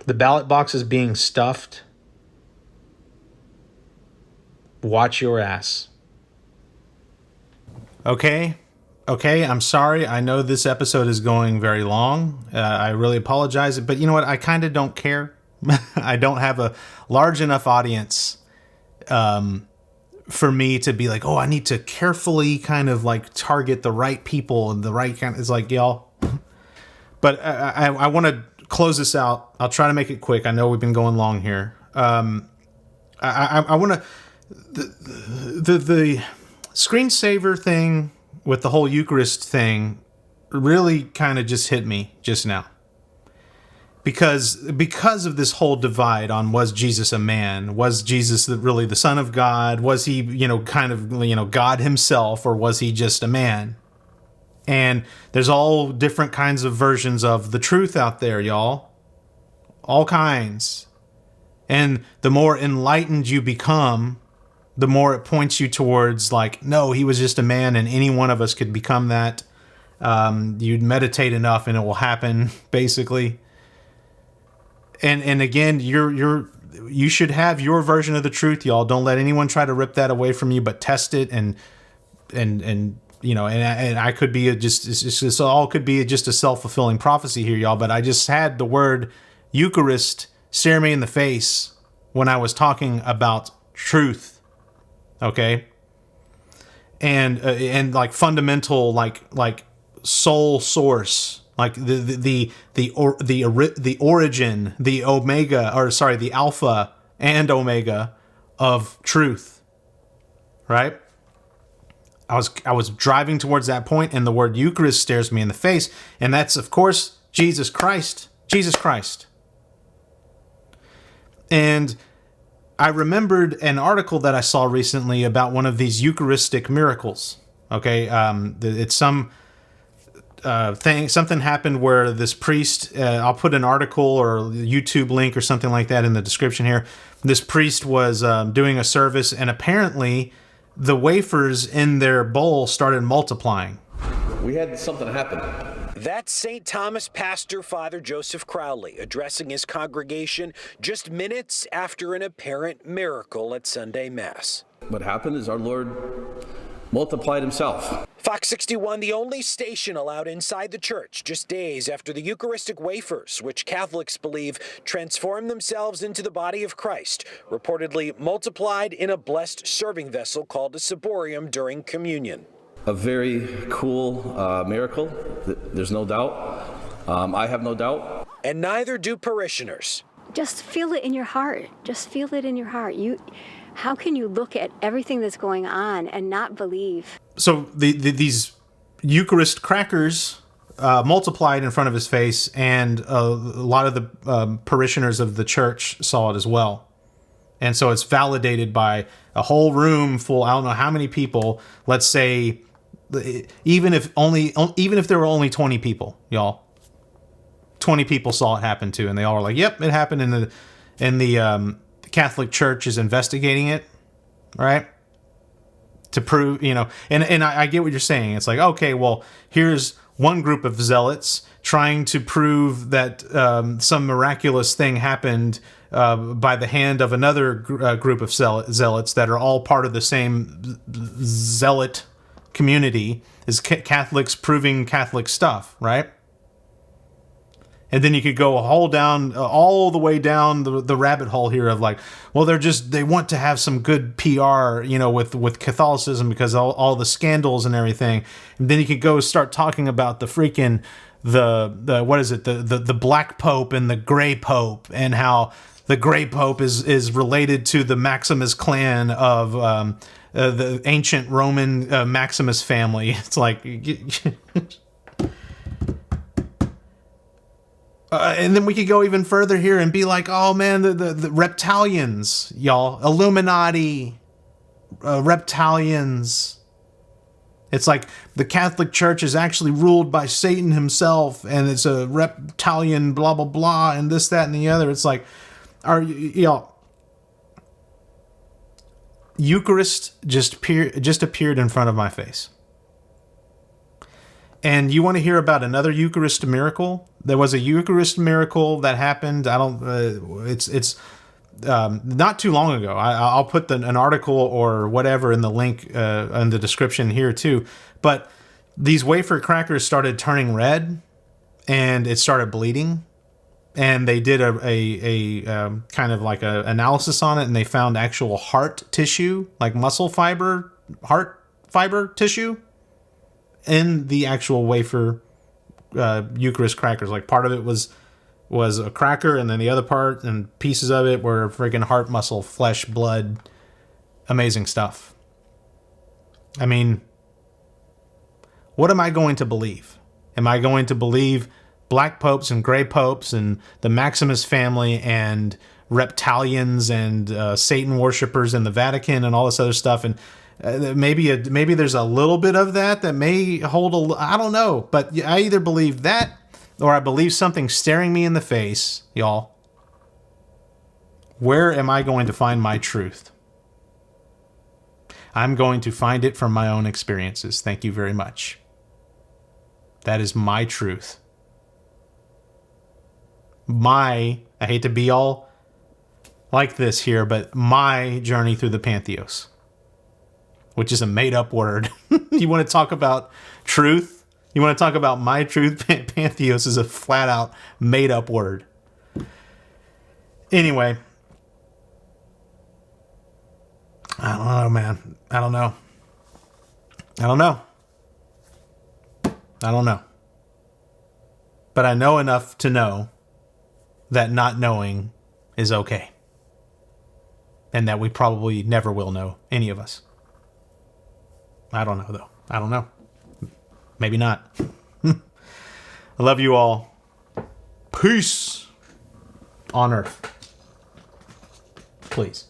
S2: The ballot box is being stuffed. Watch your ass.
S1: Okay, I'm sorry. I know this episode is going very long. I really apologize. But you know what? I kind of don't care. I don't have a large enough audience for me to be like, oh, I need to carefully kind of like target the right people and the right kind. It's like, y'all. But I want to close this out. I'll try to make it quick. I know we've been going long here. I want to... The screensaver thing with the whole Eucharist thing really kind of just hit me just now. Because of this whole divide on, was Jesus a man? Was Jesus really the Son of God? Was he, kind of, God himself, or was he just a man? And there's all different kinds of versions of the truth out there, y'all. All kinds. And the more enlightened you become, the more it points you towards like, no, he was just a man and any one of us could become that. You'd meditate enough and it will happen, basically. And again, you should have your version of the truth, y'all. Don't let anyone try to rip that away from you, but test it and I could be this all could be just a self-fulfilling prophecy here, y'all. But I just had the word Eucharist stare me in the face when I was talking about truth. Okay. And like fundamental, like soul source, like the origin, the the alpha and omega of truth. Right? I was driving towards that point, and the word Eucharist stares me in the face, and that's of course Jesus Christ. And I remembered an article that I saw recently about one of these Eucharistic miracles. Okay, it's something happened where this priest, I'll put an article or a YouTube link or something like that in the description here. This priest was doing a service, and apparently the wafers in their bowl started multiplying.
S4: We had something happen.
S5: That's St. Thomas pastor Father Joseph Crowley addressing his congregation just minutes after an apparent miracle at Sunday Mass.
S4: What happened is our Lord multiplied himself.
S5: Fox 61, the only station allowed inside the church just days after the Eucharistic wafers, which Catholics believe transform themselves into the body of Christ, reportedly multiplied in a blessed serving vessel called a ciborium during communion.
S4: A very cool miracle, there's no doubt. I have no doubt.
S5: And neither do parishioners.
S6: Just feel it in your heart. Just feel it in your heart. How can you look at everything that's going on and not believe?
S1: So these Eucharist crackers multiplied in front of his face, and a lot of the parishioners of the church saw it as well. And so it's validated by a whole room full, I don't know how many people, let's say, even if there were only 20 people, y'all, 20 people saw it happen too, and they all were like, yep, it happened, and the Catholic Church is investigating it, right? To prove, and I get what you're saying. It's like, okay, well, here's one group of zealots trying to prove that some miraculous thing happened by the hand of another group of zealots that are all part of the same zealot community, is Catholics proving Catholic stuff, right? And then you could go all the way down the rabbit hole here of like, well, they want to have some good PR, with Catholicism because all the scandals and everything. And then you could go start talking about the freaking, the Black Pope and the Gray Pope, and how the Gray Pope is related to the Maximus clan of the ancient Roman Maximus family. It's like... and then we could go even further here and be like, oh man, the reptilians, y'all, Illuminati, reptilians. It's like the Catholic Church is actually ruled by Satan himself, and it's a reptilian blah, blah, blah, and this, that, and the other. It's like, y'all, Eucharist just appeared in front of my face. And you want to hear about another Eucharist miracle? There was a Eucharist miracle that happened. It's not too long ago. I'll put an article or whatever in the link in the description here too. But these wafer crackers started turning red, and it started bleeding. And they did a kind of like a analysis on it, and they found actual heart tissue, like muscle fiber, heart fiber tissue, in the actual wafer Eucharist crackers. Like part of it was a cracker, and then the other part and pieces of it were freaking heart muscle, flesh, blood. Amazing stuff. I mean, what am I going to believe? Am I going to believe Black Popes and Gray Popes and the Maximus family and reptilians and Satan worshippers in the Vatican and all this other stuff? And maybe there's a little bit of that may hold I don't know, but I either believe that or I believe something staring me in the face, y'all. Where am I going to find my truth? I'm going to find it from my own experiences. Thank you very much. That is my truth. I hate to be all like this here, but my journey through the Pantheos, which is a made-up word. You want to talk about truth? You want to talk about my truth? Pantheos is a flat-out made-up word. Anyway. I don't know, man. I don't know. But I know enough to know that not knowing is okay. And that we probably never will know, any of us. I don't know, though. I don't know. Maybe not. I love you all. Peace on earth. Please.